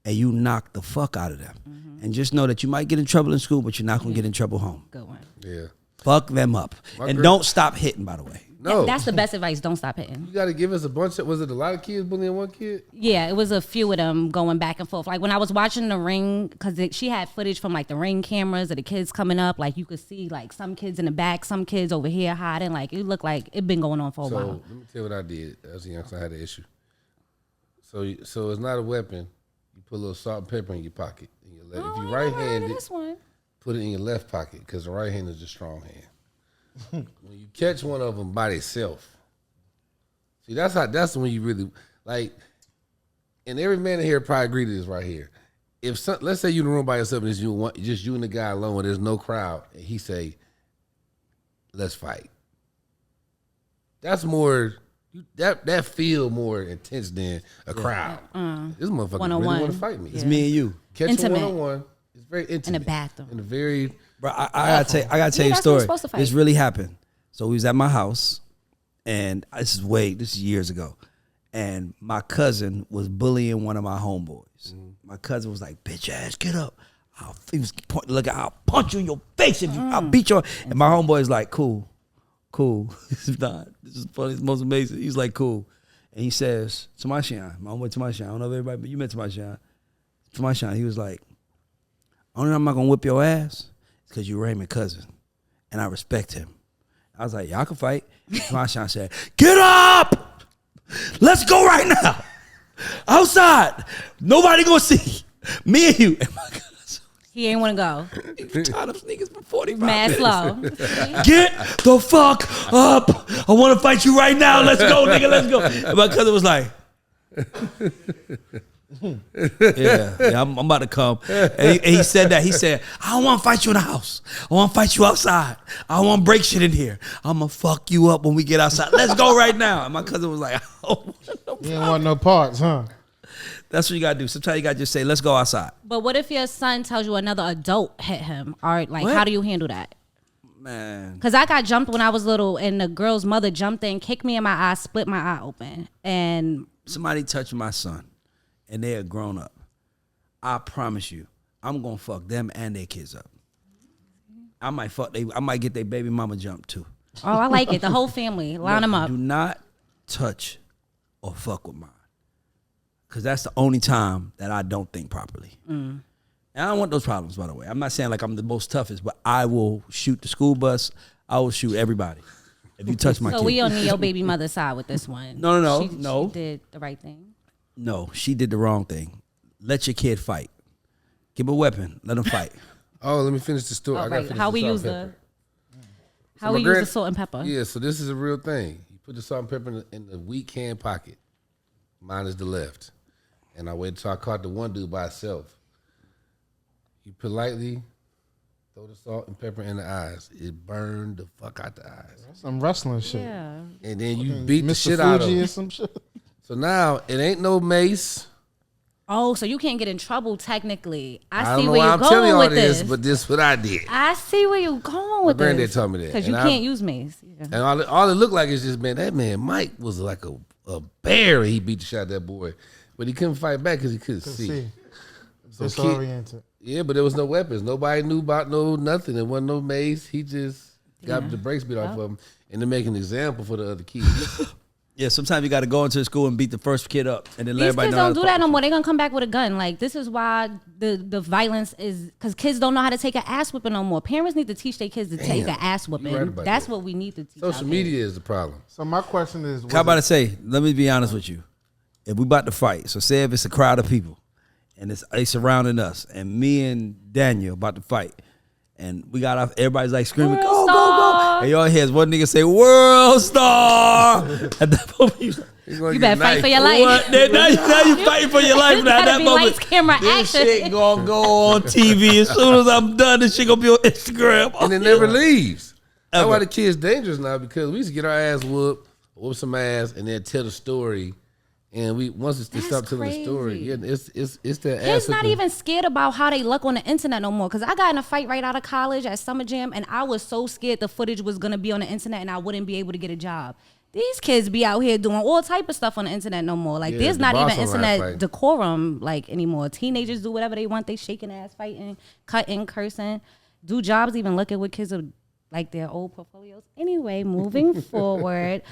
and you knock the fuck out of them. And just know that you might get in trouble in school, but you're not gonna get in trouble home. Good one. Yeah. Fuck them up. And don't stop hitting, by the way. No. That's the best advice. Don't stop hitting. You got to give us a bunch of. Was it a lot of kids bullying one kid? Yeah, it was a few of them going back and forth. Like when I was watching The Ring, because she had footage from like the Ring cameras of the kids coming up. Like you could see like some kids in the back, some kids over here hiding. Like it looked like it been going on for a So while. let me tell you what I did. As a youngster, I had an issue. So it's not a weapon. You put a little salt and pepper in your pocket. In your left. If you're right-handed, This one. put it in your left pocket, because the right hand is a strong hand. When you catch one of them by themselves, see, that's when you really like. And every man in here probably agree to this right here. Let's say you in the room by yourself and it's just you and the guy alone, where there's no crowd, and he say, "Let's fight." That's more that feel more intense than a crowd. This motherfucker really want to fight me. It's me and you. Catch Intimate. a one-on-one. It's very intimate. In the bathroom. In a very... Bro, I gotta tell you a that's when story. you're supposed to fight. This really happened. So we was at my house, and this is years ago, and my cousin was bullying one of my homeboys. My cousin was like, "Bitch ass, get up!" He was pointing, look, I'll punch you in your face if you, I'll beat you. And my homeboy's like, "Cool." This is not. This is funny. It's most amazing. He's like, "Cool," and he says, "Tamashian, my homeboy Tamashian. I don't know if everybody, but you met Tamashian. Tamashian." He was like, "Only I'm not gonna whip your ass because you're Raymond's cousin, and I respect him." I was like, "Y'all can fight." Tamashian said, "Get up! Let's go right now. Outside. Nobody gonna see. Me and you." And my cousin, He ain't want to go. he tied up sneakers for 45 Mad minutes. slow. Get the fuck up. I want to fight you right now. Let's go, nigga. Let's go. And my cousin was like, yeah, I'm about to come. And he said that. He said, "I don't want to fight you in the house. I want to fight you outside. I don't want to break shit in here. I'm going to fuck you up when we get outside. Let's go right now." And my cousin was like, "Oh, no You didn't want no parts, huh? That's what you got to do. Sometimes you got to just say, let's go outside." But what if your son tells you another adult hit him? Or like, What? how do you handle that? Man. Because I got jumped when I was little, and the girl's mother jumped in, kicked me in my eye, split my eye open. And Somebody touched my son, and they are grown up. I promise you, I'm going to fuck them and their kids up. I might get their baby mama jumped too. oh, I like it. The whole family. Line them up. Do not touch or fuck with mine. Because that's the only time that I don't think properly. And I don't want those problems, by the way. I'm not saying like I'm the most toughest, but I will shoot the school bus. I will shoot everybody if you touch my kid. So we on NeYo baby mother's side with this one. No. She did the right thing. No, she did the wrong thing. Let your kid fight. Give him a weapon. Let him fight. Oh, let me finish the story. Oh, I gotta right. finish How the we salt use and pepper. how my we use the salt and pepper. Yeah, so this is a real thing. You put the salt and pepper in the weak hand pocket. Mine is the left. And I waited till I caught the one dude by itself. You politely throw the salt and pepper in the eyes. It burned the fuck out the eyes. Some wrestling shit. Yeah. And then you beat the Mr. shit out of Fuji him. or some shit. So now it ain't no mace. Oh, so you can't get in trouble technically. I I don't see know where why you're I'm telling you going all with this, this. but this is what I did. I see where you're going with granddad this. told me that. Because you And can't use mace. Yeah. And all it looked like is just, man, that man Mike was like a bear. He beat the shit out of that boy. But he couldn't fight back because he couldn't see. So Disoriented. Yeah, but there was no weapons. Nobody knew about nothing. There wasn't no mace. He just got the brakes beat off of him and to make an example for the other kids. Yeah, sometimes you got to go into the school and beat the first kid up, and then let These everybody kids know how don't to do fuck that no with more. They're going to come back with a gun. Like, this is why the violence is, because kids don't know how to take an ass whipping no more. Parents need to teach their kids to take an ass whipping. right about That's that. what we need to teach. our Social kids. media is the problem. So my question is, How about to say? Let me be honest with you. If we about to fight, so say if it's a crowd of people, and they surrounding us, and me and Daniel about to fight, and we got off, everybody's like screaming, World "Go, go, go!" Star. And y'all hears one nigga say, "World Star!" At that moment, You better fight for your life. what? Now you fighting for your life. Now at Gotta that be moment, lights, camera, this action. shit gonna go on TV. As soon as I'm done, this shit gonna be on Instagram. And it never leaves. That's Ever. why the kids dangerous now, because we used to get our ass whoop some ass, and then tell the story. And once they stop telling the story, yeah, it's that ass. Kids not whipping. even scared about how they look on the internet no more. Because I got in a fight right out of college at Summer Jam, and I was so scared the footage was going to be on the internet and I wouldn't be able to get a job. These kids be out here doing all type of stuff on the internet no more. Like, Yeah, there's the not boss even online internet fight. decorum like anymore. Teenagers do whatever they want. They shaking ass, fighting, cutting, cursing. Do jobs even look at what kids are like their old portfolios? Anyway, moving forward.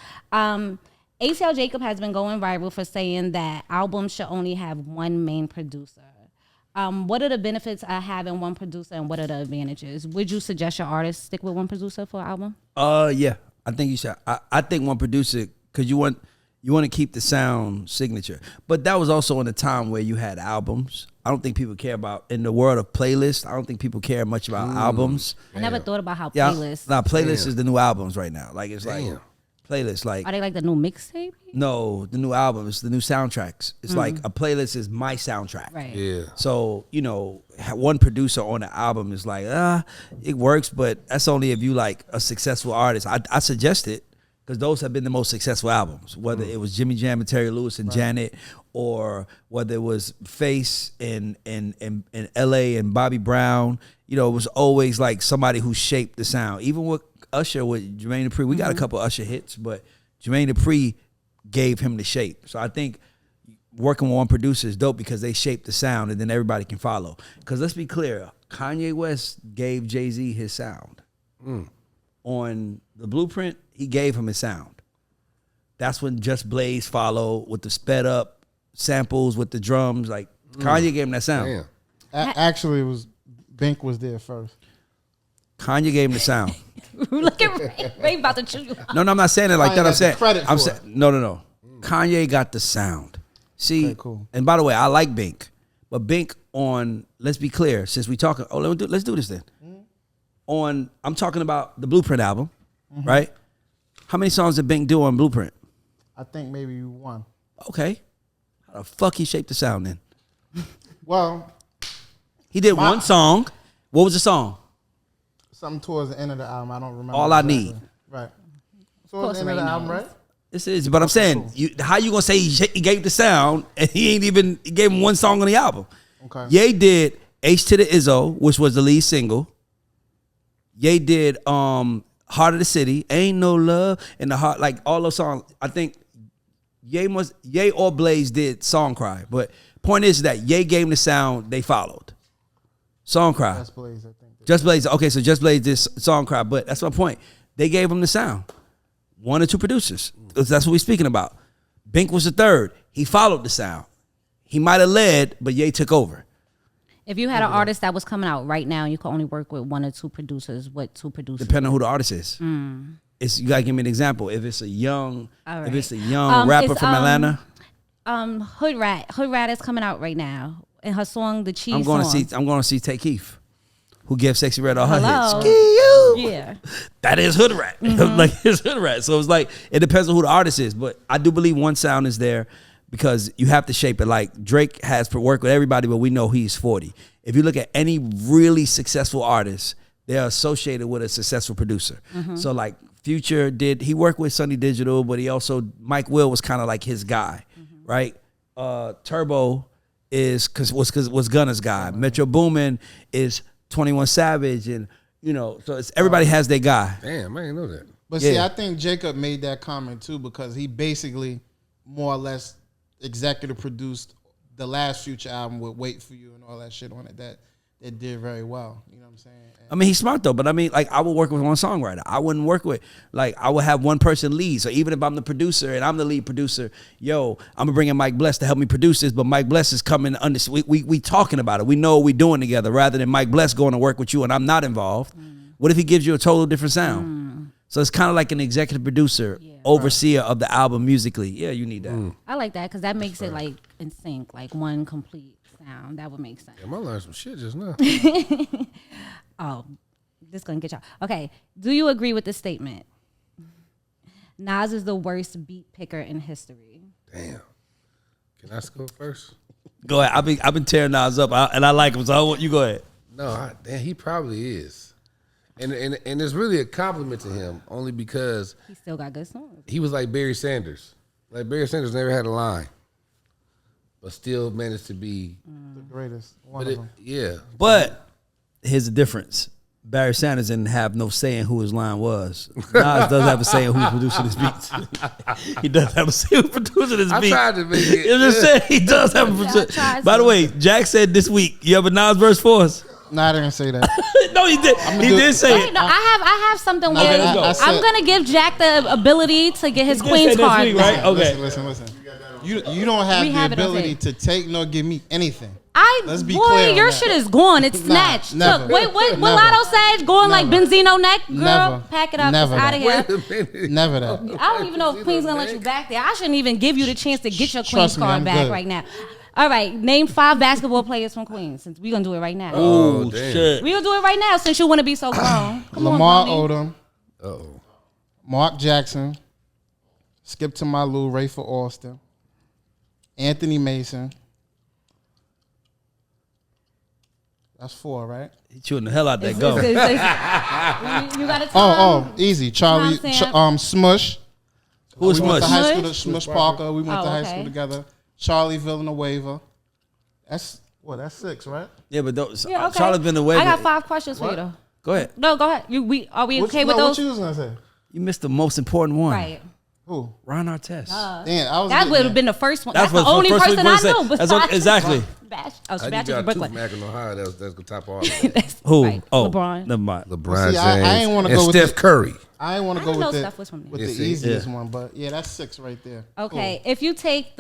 ACL Jacob has been going viral for saying that albums should only have one main producer. What are the benefits of having one producer and what are the advantages? Would you suggest your artist stick with one producer for an album? Yeah, I think you should. I think one producer, because you want to keep the sound signature. But that was also in a time where you had albums. I don't think people care about, in the world of playlists, I don't think people care much about albums. I never thought about how Yeah, playlists. playlist is the new albums right now. Like, it's like Damn. playlist. Like, Are they like the new mixtape? no, the new albums, the new soundtracks. It's like a playlist is my soundtrack. Right. Yeah. So, one producer on the album is like, it works, but that's only if you like a successful artist. I suggest it. because those have been the most successful albums. Whether it was Jimmy Jam and Terry Lewis and Janet, or whether it was Face in L.A. and Bobby Brown, it was always like somebody who shaped the sound. Even with Usher, with Jermaine Dupri, we got a couple Usher hits, but Jermaine Dupri gave him the shape. So I think working with one producer is dope because they shape the sound and then everybody can follow. Because let's be clear, Kanye West gave Jay-Z his sound. On the Blueprint, he gave him his sound. That's when Just Blaze followed with the sped up samples with the drums. Like Kanye gave him that sound. Actually, it was Bink was there first. Kanye gave him the sound. Look at Ray about to chew you out. No, I'm not saying it like Kanye that. I'm got saying the credit I'm for saying it. no. Kanye got the sound. See, Okay, cool. And by the way, I like Bink, but Bink on. Let's be clear, since we talking. Oh, let's do this then. I'm talking about the Blueprint album, right? How many songs did Bink do on Blueprint? I think maybe one. Okay, how the fuck he shaped the sound then? Well, He did one song. What was the song? something towards the end of the album. I don't remember. All I Need. Right. Towards the end of the Ray album, knows. right? This is, but I'm saying, how you gonna say he gave the sound and he gave him one song on the album? Okay. Ye did H to the Izzo, which was the lead single. Ye did Heart of the City, Ain't No Love, and the Heart, like all those songs. I think Ye or Blaze did Song Cry, but point is that Ye gave him the sound, they followed. Song Cry. Just Blaze, I think. Just Blaze. Okay, so Just Blaze did Song Cry, but that's my point. They gave him the sound. One or two producers. That's what we're speaking about. Bink was the third. He followed the sound. He might have led, but Ye took over. If you had an artist that was coming out right now, you could only work with one or two producers. What two producers? Depending on who the artist is. You gotta give me an example. If it's a young, All right. if it's a young rapper it's, from Atlanta, Hood Rat is coming out right now, and her song, the Cheese I'm going song. to see Tay Keith, who gives Sexy Red all her Hello? hits. You. Yeah. That is Hood Rat. Like it's Hood Rat. So it's like it depends on who the artist is, but I do believe one sound is there because you have to shape it. Like Drake has worked with everybody, but we know he's 40. If you look at any really successful artist, they're associated with a successful producer. So like Future he worked with Sunny Digital, but he also Mike Will was kind of like his guy, right? Turbo was Gunna's guy. Metro Boomin is 21 Savage, and so it's everybody has their guy. Damn, I didn't know that. But Yeah. see, I think Jacob made that comment too because he basically more or less executive produced the last Future album with Wait For You and all that shit on it that did very well. You know what I'm saying? I mean, he's smart though, but I mean, like, I would work with one songwriter. I wouldn't work with, I would have one person lead. So even if I'm the producer and I'm the lead producer, I'm gonna bring in Mike Bless to help me produce this, but Mike Bless is coming under, we talking about it. We know what we're doing together rather than Mike Bless going to work with you and I'm not involved. What if he gives you a total different sound? So it's kind of like an executive producer, overseer of the album musically. Yeah, you need that. I like that because that makes it like in sync, like one complete sound. That would make sense. Damn, I learned some shit just now. Oh, this gonna get y'all. Okay, do you agree with this statement? Nas is the worst beat picker in history. Damn. Can I go first? Go ahead. I've been tearing Nas up, and I like him, so I want you go ahead. No, damn, he probably is. And it's really a compliment to him, only because He still got good songs. he was like Barry Sanders. Like Barry Sanders never had a line, but still managed to be. The greatest. One But of them. yeah, But here's the difference. Barry Sanders didn't have no say in who his line was. Nas does have a say in who's producing his beats. He does have a say in who's producing his I beats. tried to make it. I'm just saying, he does have a producer. tried By the to. way, Jack said this week, you have a Nas verse for us? No, I didn't say that. No, he did. He do- did say Wait, it. no, I have something No, where I- I I'm said- gonna give Jack the ability to get his did say Queen's this card week, back. right? Okay. Listen. You don't have We have the it on ability tape. to take nor give me anything. Let's be Boy, clear on your that. shit is gone. It's Nah, snatched. never. Look, wait, what Never. Lotto said? Going like Never. Benzino neck? Girl, Never. pack it up. Never It's out of that. here. Wait a minute. Never that. I don't even know if Queen's gonna let you back there. I shouldn't even give you the chance to get your Queen's Trust me, card I'm back good. right now. All right, name 5 basketball players from Queens. Since we're gonna do it right now. Oh, damn. shit. We're gonna do it right now since you want to be so grown. Come Lamar on, Odom, Uh-oh. Mark Jackson, Skip to My Lou, Rayford Austin, Anthony Mason. That's 4, right? He chewing the hell out that It's- gum. you gotta tell Oh, easy. Charlie, You know what I'm Smush, Who was We went to high school to Smush? Smush Parker. We went to high okay. school together. Charlie Villanueva. That's 6, right? Yeah, but those, Yeah, okay. Charlotte's been away. I got 5 questions for you though. Go ahead. No, go ahead. Are we okay with What those? you was gonna say? You missed the most important one. Right. Who? Ron Artest. Damn, I was. That getting would there. have been the first one. That's That's the what only first person we I gonna say. know. That's besides exactly. Bash. Oh, I just Sebastian got from two Brooklyn. from Akron, Ohio. That's gonna top all. Who? Right. Oh, LeBron. Never mind. LeBron See, I ain't James wanna and go with Steph the- Curry. I ain't want to I go didn't know with Steph was from there. the Yes, easiest one, but yeah, that's 6 right there. Okay, if you take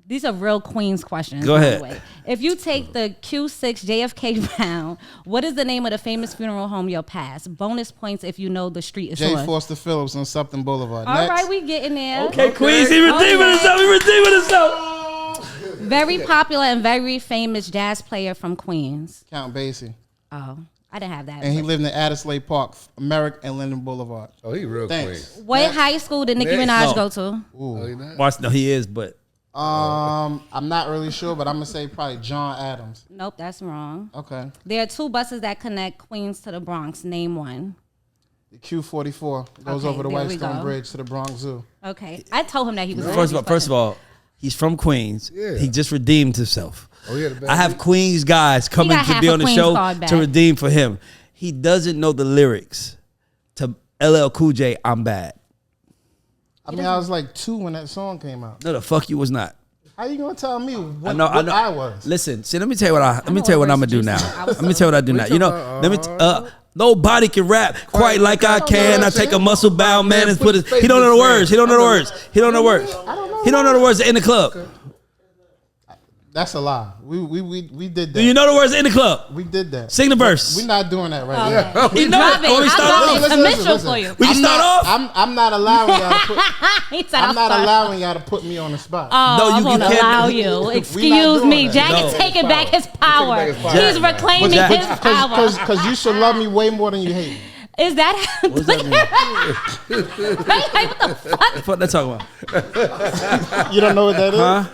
these are real Queens questions. Go by the ahead. way. If you take the Q6 JFK round, what is the name of the famous funeral home you'll pass? Bonus points if you know the street is J. on. Foster Phillips on Something Boulevard. All Next. right, we getting there. Okay, Queens, he redeeming himself. He redeeming himself. Very popular and very famous jazz player from Queens. Count Basie. Oh, I didn't have that. And he lived in Addersley Park, Merrick and Linden Boulevard. Oh, he real Thanks. Queen. What high school did Nicki Next. Minaj No. go to? Oh, he not? Watch, no, he is, but I'm not really sure, but I'm gonna say probably John Adams. Nope, that's wrong. Okay. There are 2 buses that connect Queens to the Bronx. Name one. The Q44 goes Okay, over the there we Whitestone go. Bridge to the Bronx Zoo. Okay, I told him that he was. first of all, he's from Queens. Yeah. He just redeemed himself. Oh, he had a bad I have week? Queens guys coming got to half be a on the Queens show card back. to redeem for him. He doesn't know the lyrics to LL Cool J, I'm Bad. I mean, I was like 2 when that song came out. No, the fuck you was not. How you gonna tell me what I know. I was? Listen, see, let me tell you what I'm know gonna what do verse now. you said. I was Let me tell you what I do now. You know, let me. Nobody can rap quite like I can. I take a muscle bound man and put his. He don't know the words. He don't know the words. He don't know the words. He don't know the words in the club. That's a lie. We did that. Do you know the words in the club? We did that. Sing the verse. We're not doing that right now. Okay. You know Drop it. it. Oh, we I'm start dropping off. a commission Listen. for you. We can start off. I'm not allowing y'all to put. He said, I'm not sorry. allowing y'all to put me on the spot. Oh, No, you- I'm you gonna can't- allow you. not Excuse doing me. that. Jack No. is taking back his power. back his power. He's reclaiming Jack- his power. Because you should love me way more than you hate me. Is that? What's that mean? What the fuck they talking about? You don't know what that is? Huh?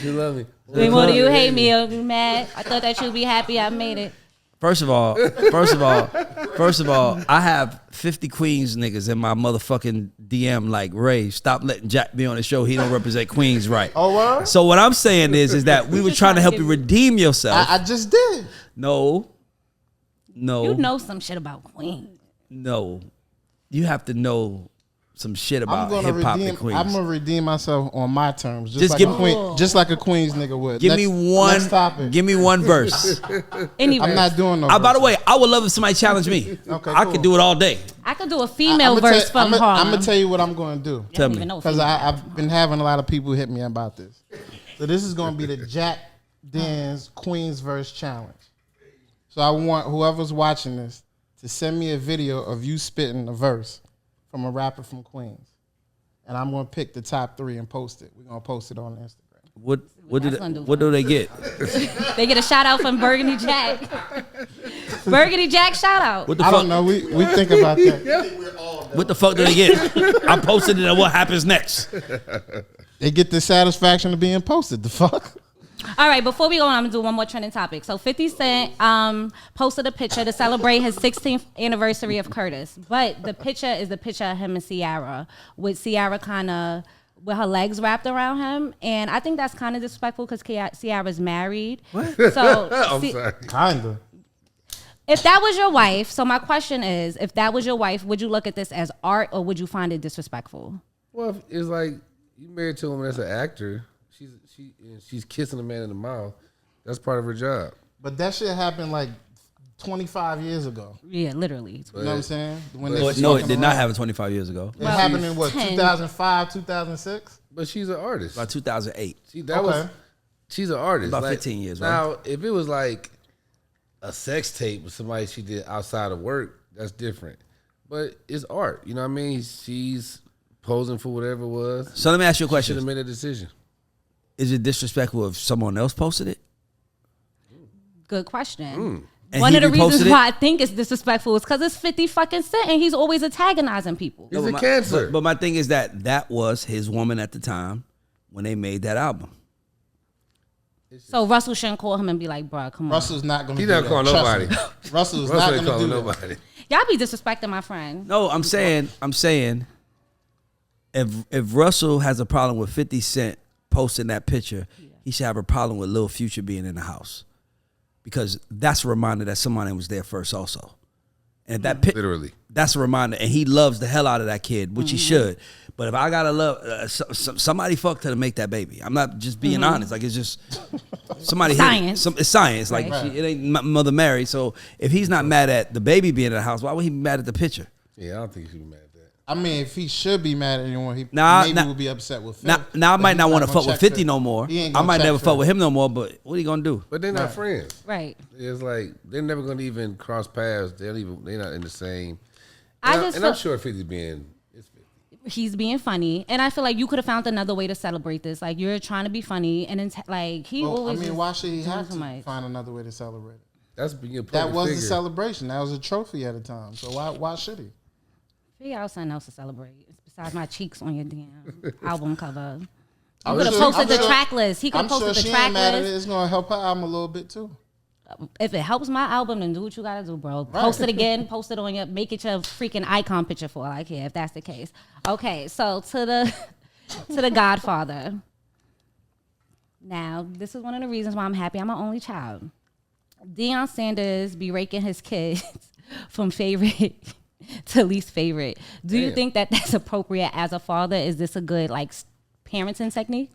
You love me. Way more do you hate me or you mad? I thought that you'd be happy I made it. First of all, I have 50 Queens niggas in my motherfucking DM like, Ray, stop letting Jack be on the show. He don't represent Queens right. Oh, what? So what I'm saying is that we were trying to help you redeem yourself. I just did. No. You know some shit about Queen. No. You have to know some shit I'm about gonna hip hop redeem. and Queens. I'm gonna redeem myself on my terms, Just give- just like a Queens nigga would. Give me one. Next topic. Give me one verse. Anyway, I'm not doing no. By the verses. way, I would love if somebody challenged me. Okay, I cool. could do it all day. I could do a female verse from I'm Harlem. gonna tell you what I'm gonna do. I Tell don't me. even know Because female. I've been having a lot of people hit me about this. So this is going to be the Jack Dan's Queens Verse Challenge. So I want whoever's watching this to send me a video of you spitting a verse from a rapper from Queens. And I'm going to pick the top 3 and post it. We're going to post it on Instagram. What do they get? They get a shout out from Burgundy Jack. Burgundy Jack shout out. What the I fuck? don't know. We think about that. What the fuck do they get? I posted it and what happens next? They get the satisfaction of being posted. The fuck? All right, before we go on, I'm gonna do one more trending topic. So 50 Cent posted a picture to celebrate his 16th anniversary of Curtis. But the picture is the picture of him and Ciara, with Ciara kind of with her legs wrapped around him. And I think that's kind of disrespectful because Ciara's married. What? So I'm sorry. Kinda. if that was your wife, so my question is, if that was your wife, would you look at this as art or would you find it disrespectful? Well, it's like you married to a woman that's an actor. She's kissing a man in the mouth. That's part of her job. But that shit happened like 25 years ago. Yeah, literally. You know what I'm saying? When they No, was it talking did not around. happen 25 years ago. It happened in what, 10. 2005, 2006? But she's an artist. About 2008. She's an artist. About Like, 15 years, right? Now, if it was like a sex tape with somebody she did outside of work, that's different. But it's art. You know what I mean? She's posing for whatever it was. So let me ask you a Should question. have made a decision. Is it disrespectful if someone else posted it? Good question. And One he of the reasons reposted it? why I think it's disrespectful is because it's 50 fucking Cent and he's always antagonizing people. He's a my, cancer. But my thing is that was his woman at the time when they made that album. So Russell shouldn't call him and be like, bruh, come on. Russell's not going to He's do not that. calling Trust nobody. me. Russell's Russell not ain't going to calling do that. nobody. Y'all be disrespecting my friend. No, I'm saying if Russell has a problem with 50 Cent posting that picture, he should have a problem with Lil Future being in the house, because that's a reminder that somebody was there first also. And that literally, that's a reminder, and he loves the hell out of that kid, which he should. But if I gotta love somebody, fucked her to make that baby. I'm not just being honest. Like, it's just somebody. Science. It's science. Like, Right. it ain't Mother Mary. So if he's not mad at the baby being in the house, why would he be mad at the picture? yeah, I don't think he should be mad at that. I mean, if he should be mad at anyone, he Nah, maybe nah. would be upset with 50. Now I but might he's not want to gonna fuck with check 50 for- no more. he ain't I gonna might check never for fuck it. with him no more. But what are you gonna do? But they're not friends. Right. It's like they're never gonna even cross paths. They're not in the same. I And, just and I'm feel- sure 50 being it's 50. He's being funny, and I feel like you could have found another way to celebrate this. Like, you're trying to be funny, and then like he Well, I always. mean, just why should he doing have too to much. find another way to celebrate it? That's being a That public was figure. a celebration. That was a trophy at a time. So why should he? Figure out something else to celebrate besides my cheeks on your damn album cover. You I'm could have sure- posted I'm the sure- track list. He could I'm have posted sure the she track ain't mad at it. list. It's gonna help her album a little bit too. If it helps my album, then do what you gotta do, bro. Post it again. Post it on your. Make it your freaking icon picture for all I care. If that's the case. Okay, so to the Godfather. Now, this is one of the reasons why I'm happy I'm an only child. Deion Sanders be raking his kids from favorite to least favorite. Do you Damn. think that that's appropriate as a father? Is this a good like parenting technique?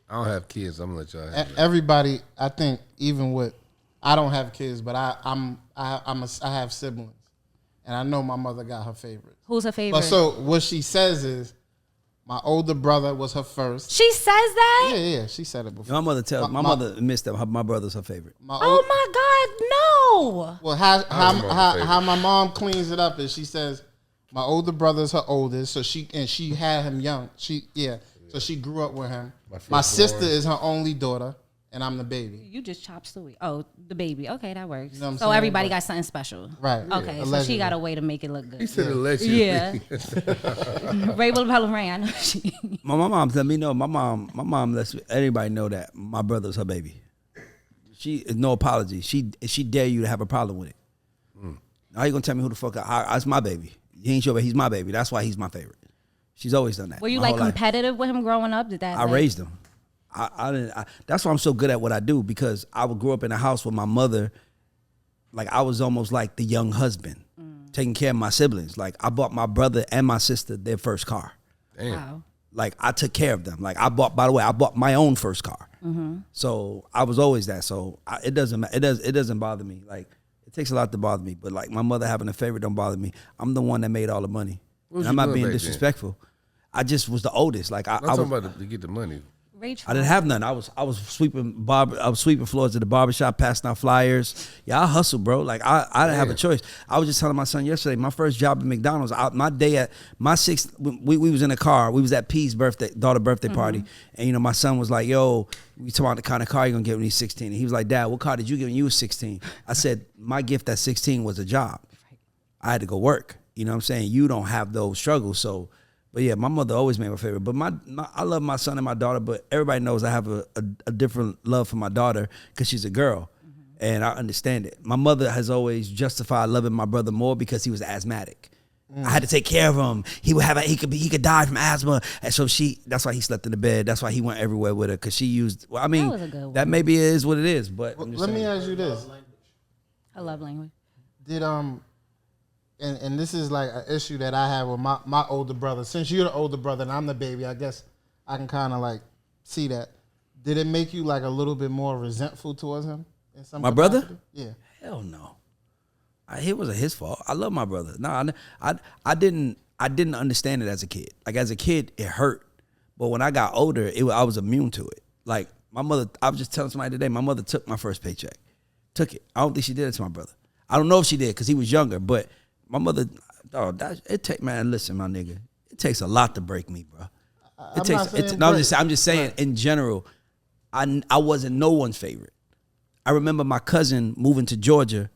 I don't have kids. I'm gonna let y'all have it. Everybody, I think, even with, I don't have kids, but I have siblings, and I know my mother got her favorite. Who's her favorite? But so what she says is, my older brother was her first. She says that? Yeah, she said it before. My mother tells my mother admits that my brother's her favorite. Oh my God, no. Well, was my favorite. how my mom cleans it up is she says, my older brother's her oldest, so she had him young. So she grew up with him. My sister is her only daughter, and I'm the baby. You just chop suey. Oh, the baby. Okay, that works. You know what I'm So saying? everybody But- got something special. Right. Okay, so Allegedly. she got a way to make it look He good. said allegedly. Yeah. Rainbow Ray, I know she. My mom let me know. My mom lets anybody know that my brother's her baby. She no apology. She dare you to have a problem with it. Now you gonna tell me who the fuck? It's my baby. He ain't your baby. He's my baby. That's why he's my favorite. She's always done that. Were you my like whole life. competitive with him growing up? Did that? I raised him. I didn't. That's why I'm so good at what I do, because I would grow up in a house with my mother. Like, I was almost like the young husband, taking care of my siblings. Like, I bought my brother and my sister their first car. Damn. Wow. Like, I took care of them. Like, I bought my own first car. So I was always that. So it doesn't bother me. Like, it takes a lot to bother me. But like, my mother having a favorite don't bother me. I'm the one that made all the money. What was And I'm you not doing being back then? disrespectful. I just was the oldest. Like, I'm talking about to get the money. I didn't have none. I was sweeping floors at the barbershop, passing out flyers. Yeah, I hustled, bro. Like, I didn't have a choice. I was just telling my son yesterday, my first job at McDonald's, my day at my sixth, we was in a car. We was at P's daughter birthday party. And, you know, my son was like, yo, we talking about the kind of car you're going to get when he's 16. And he was like, Dad, what car did you get when you was 16? I said, my gift at 16 was a job. I had to go work. You know what I'm saying? You don't have those struggles. So, but yeah, my mother always made my favorite. But I love my son and my daughter, but everybody knows I have a different love for my daughter because she's a girl. And I understand it. My mother has always justified loving my brother more because he was asthmatic. I had to take care of him. He could die from asthma. And so that's why he slept in the bed. That's why he went everywhere with her. Cause she used, well, I mean, That was a good one. that maybe is what it is, but I'm just Let me saying. ask you this: I love language. Did and this is like an issue that I have with my older brother. Since you're the older brother and I'm the baby, I guess I can kind of like see that. Did it make you like a little bit more resentful towards him? In some My brother? capacity? Yeah. Hell no. It wasn't his fault. I love my brother. No, I didn't understand it as a kid. Like, as a kid, it hurt. But when I got older, I was immune to it. Like, my mother, I was just telling somebody today, my mother took my first paycheck. Took it. I don't think she did it to my brother. I don't know if she did because he was younger, but my mother, man, listen, my nigga, it takes a lot to break me, bro. I'm just saying, in general, I wasn't no one's favorite. I remember my cousin moving to Georgia,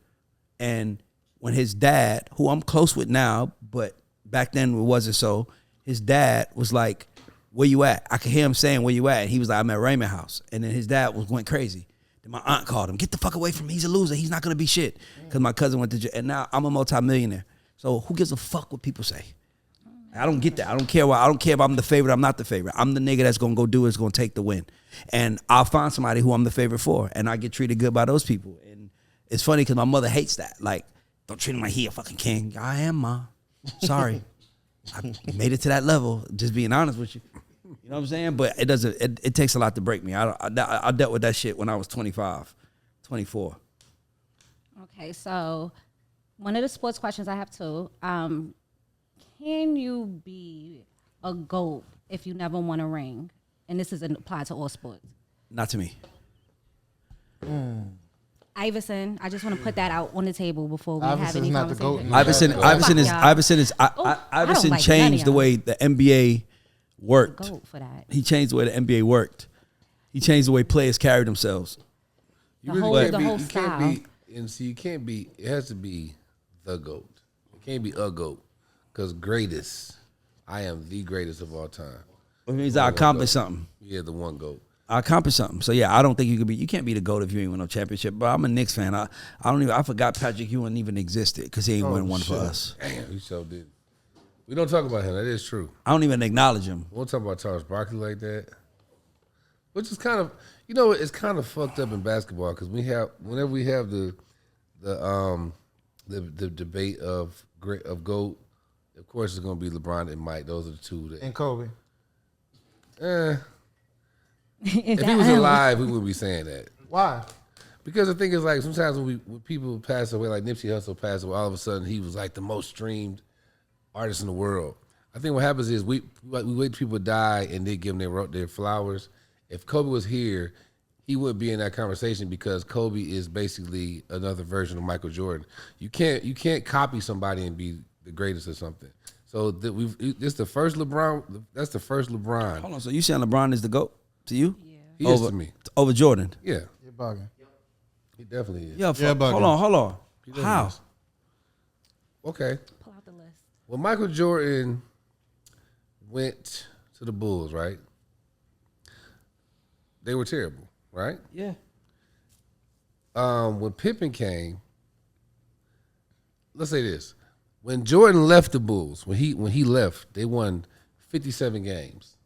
and when his dad, who I'm close with now, but back then it wasn't so, his dad was like, where you at? I could hear him saying, where you at? And he was like, I'm at Raymond House. And then his dad went crazy. Then my aunt called him, get the fuck away from him. He's a loser. He's not going to be shit. Because my cousin went to jail. And now I'm a multimillionaire. So who gives a fuck what people say? I don't get that. I don't care why. I don't care if I'm the favorite. I'm not the favorite. I'm the nigga that's gonna go do it. It's gonna take the win, and I'll find somebody who I'm the favorite for, and I get treated good by those people. And it's funny because my mother hates that. Like, don't treat him like he a fucking king. I am, ma. Sorry, I made it to that level. Just being honest with you. You know what I'm saying? But it doesn't. It takes a lot to break me. I dealt with that shit when I was 25, 24. Okay, so one of the sports questions I have too. Can you be a GOAT if you never won a ring? And this isn't applied to all sports. Not to me. Iverson, I just want to put that out on the table before we have Iverson's any not the conversation. GOAT. Iverson changed the way the NBA worked. GOAT for that. He changed the way the NBA worked. He changed the way players carried themselves. The whole style. You can't be. It has to be the GOAT. It can't be a GOAT because greatest. I am the greatest of all time. It means I accomplished something. Yeah, the one GOAT. I accomplished something. So yeah, I don't think you can't be the GOAT if you ain't win no championship. But I'm a Knicks fan. I forgot Patrick Ewing even existed because he ain't win one for us. Damn, he so did. We don't talk about him. That is true. I don't even acknowledge him. We won't talk about Charles Barkley like that. Which is kind of, it's kind of fucked up in basketball because whenever we have the debate of GOAT, of course it's gonna be LeBron and Mike. Those are the two. And Kobe. If he was alive, we wouldn't be saying that. Why? Because the thing is, like, sometimes when people pass away, like Nipsey Hussle passed away, all of a sudden he was like the most streamed artist in the world. I think what happens is we wait till people die and they give them their flowers. If Kobe was here, he wouldn't be in that conversation because Kobe is basically another version of Michael Jordan. You can't copy somebody and be the greatest or something. So this the first LeBron. That's the first LeBron. Hold on. So you saying LeBron is the GOAT to you? Yeah. He is to me. Over Jordan? Yeah. You're bugging. He definitely is. Yeah. bugging. Hold on. How? Is. Okay. Pull out the list. When Michael Jordan went to the Bulls, right? They were terrible, right? Yeah. When Pippen came, let's say this. When Jordan left the Bulls, when he left, they won 57 games.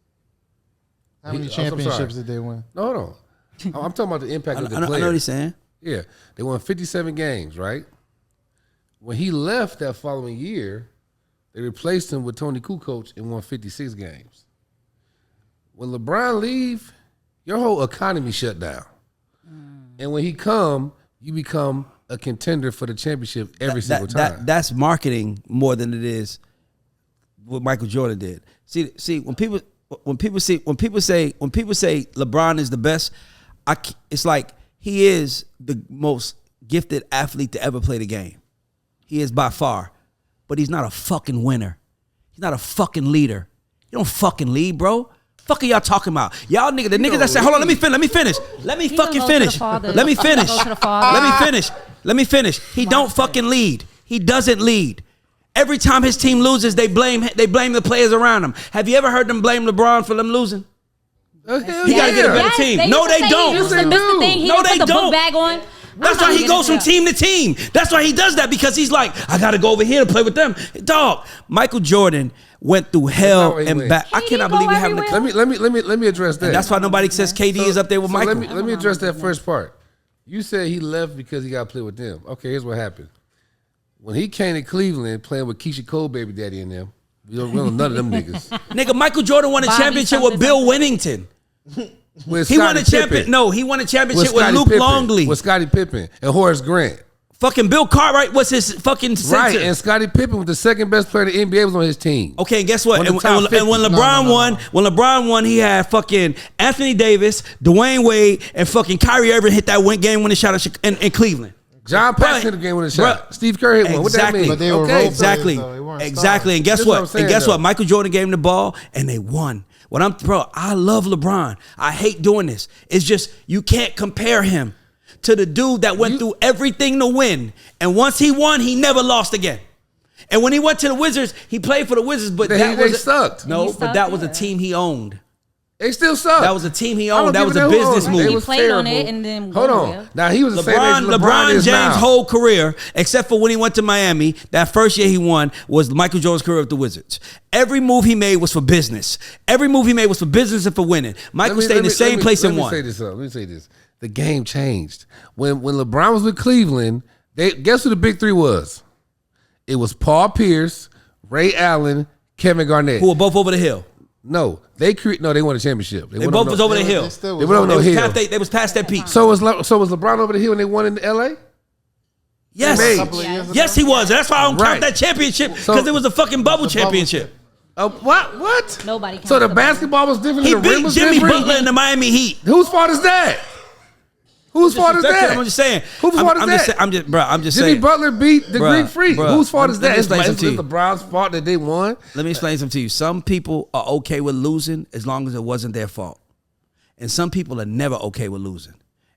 How many championships did they win? No, hold on. I'm talking about the impact of the players. I know what he's saying. Yeah, they won 57 games, right? When he left that following year, they replaced him with Tony Kukoc and won 56 games. When LeBron leave, your whole economy shut down. And when he come, you become a contender for the championship every single time. That's marketing more than it is what Michael Jordan did. See, when people say LeBron is the best, it's like he is the most gifted athlete to ever play the game. He is by far, but he's not a fucking winner. He's not a fucking leader. You don't fucking lead, bro. Fuck are y'all talking about? Y'all niggas, the niggas that say, hold on, let me finish. Let me fucking finish. Let me finish. He don't fucking lead. He doesn't lead. Every time his team loses, they blame the players around him. Have you ever heard them blame LeBron for them losing? He gotta get a better team. No, they don't. No, they don't. That's why he goes from team to team. That's why he does that, because he's like, I gotta go over here to play with them. Dog, Michael Jordan went through hell and back. I cannot believe we having the. Let me address that. And that's why nobody says KD is up there with Michael. Let me address that first part. You said he left because he got to play with them. Okay, here's what happened. When he came to Cleveland playing with Keisha Cole, baby daddy, and them, we don't know none of them niggas. Nigga, Michael Jordan won a championship with Bill Winnington. He won a championship. No, he won a championship with Luke Longley. With Scottie Pippen and Horace Grant. Fucking Bill Cartwright was his fucking center. Right, and Scottie Pippen was the second best player in the NBA, was on his team. Okay, and guess what? And when LeBron won, he had fucking Anthony Davis, Dwayne Wade, and fucking Kyrie Irving hit that game-winning shot in Cleveland. John Paxson hit the game-winning shot. Steve Kerr hit one. What that mean? But they were exactly. And guess what? What? Michael Jordan gave him the ball, and they won. I love LeBron. I hate doing this. It's just you can't compare him to the dude that went through everything to win. And once he won, he never lost again. And when he went to the Wizards, he played for the Wizards, but they sucked. No, but that was a team he owned. They still suck. That was a team he I don't owned. That give was a a damn business who owned it. move. They He was played on terrible. it and then Hold went on. nowhere. Now he was the same age LeBron is James' now. whole career, except for when he went to Miami, that first year he won was Michael Jordan's career with the Wizards. Every move he made was for business. Every move he made was for business and for winning. Michael stayed in the same place and won. Let me say this. The game changed. When LeBron was with Cleveland, guess who the big three was? It was Paul Pierce, Ray Allen, Kevin Garnett. Who were both over the hill. No, they won a championship. They both was over the hill. They went over the hill. They was past that peak. So was LeBron over the hill when they won in LA? Yes. Yes, he was. And that's why I don't count that championship, because it was a fucking bubble championship. What? Nobody counts So the the basketball was different. He The rim beat was Jimmy different? Butler in the Miami Heat. Whose fault is that? Whose fault is that? I'm just saying. Whose fault is that? I'm just Jimmy saying. Butler beat the Bruh, Greek Freak. bruh. Whose fault is Let me that? explain It's something to you. LeBron's fault that they won. Let me explain something to you. Some people are okay with losing as long as it wasn't their fault. And some people are never okay with losing.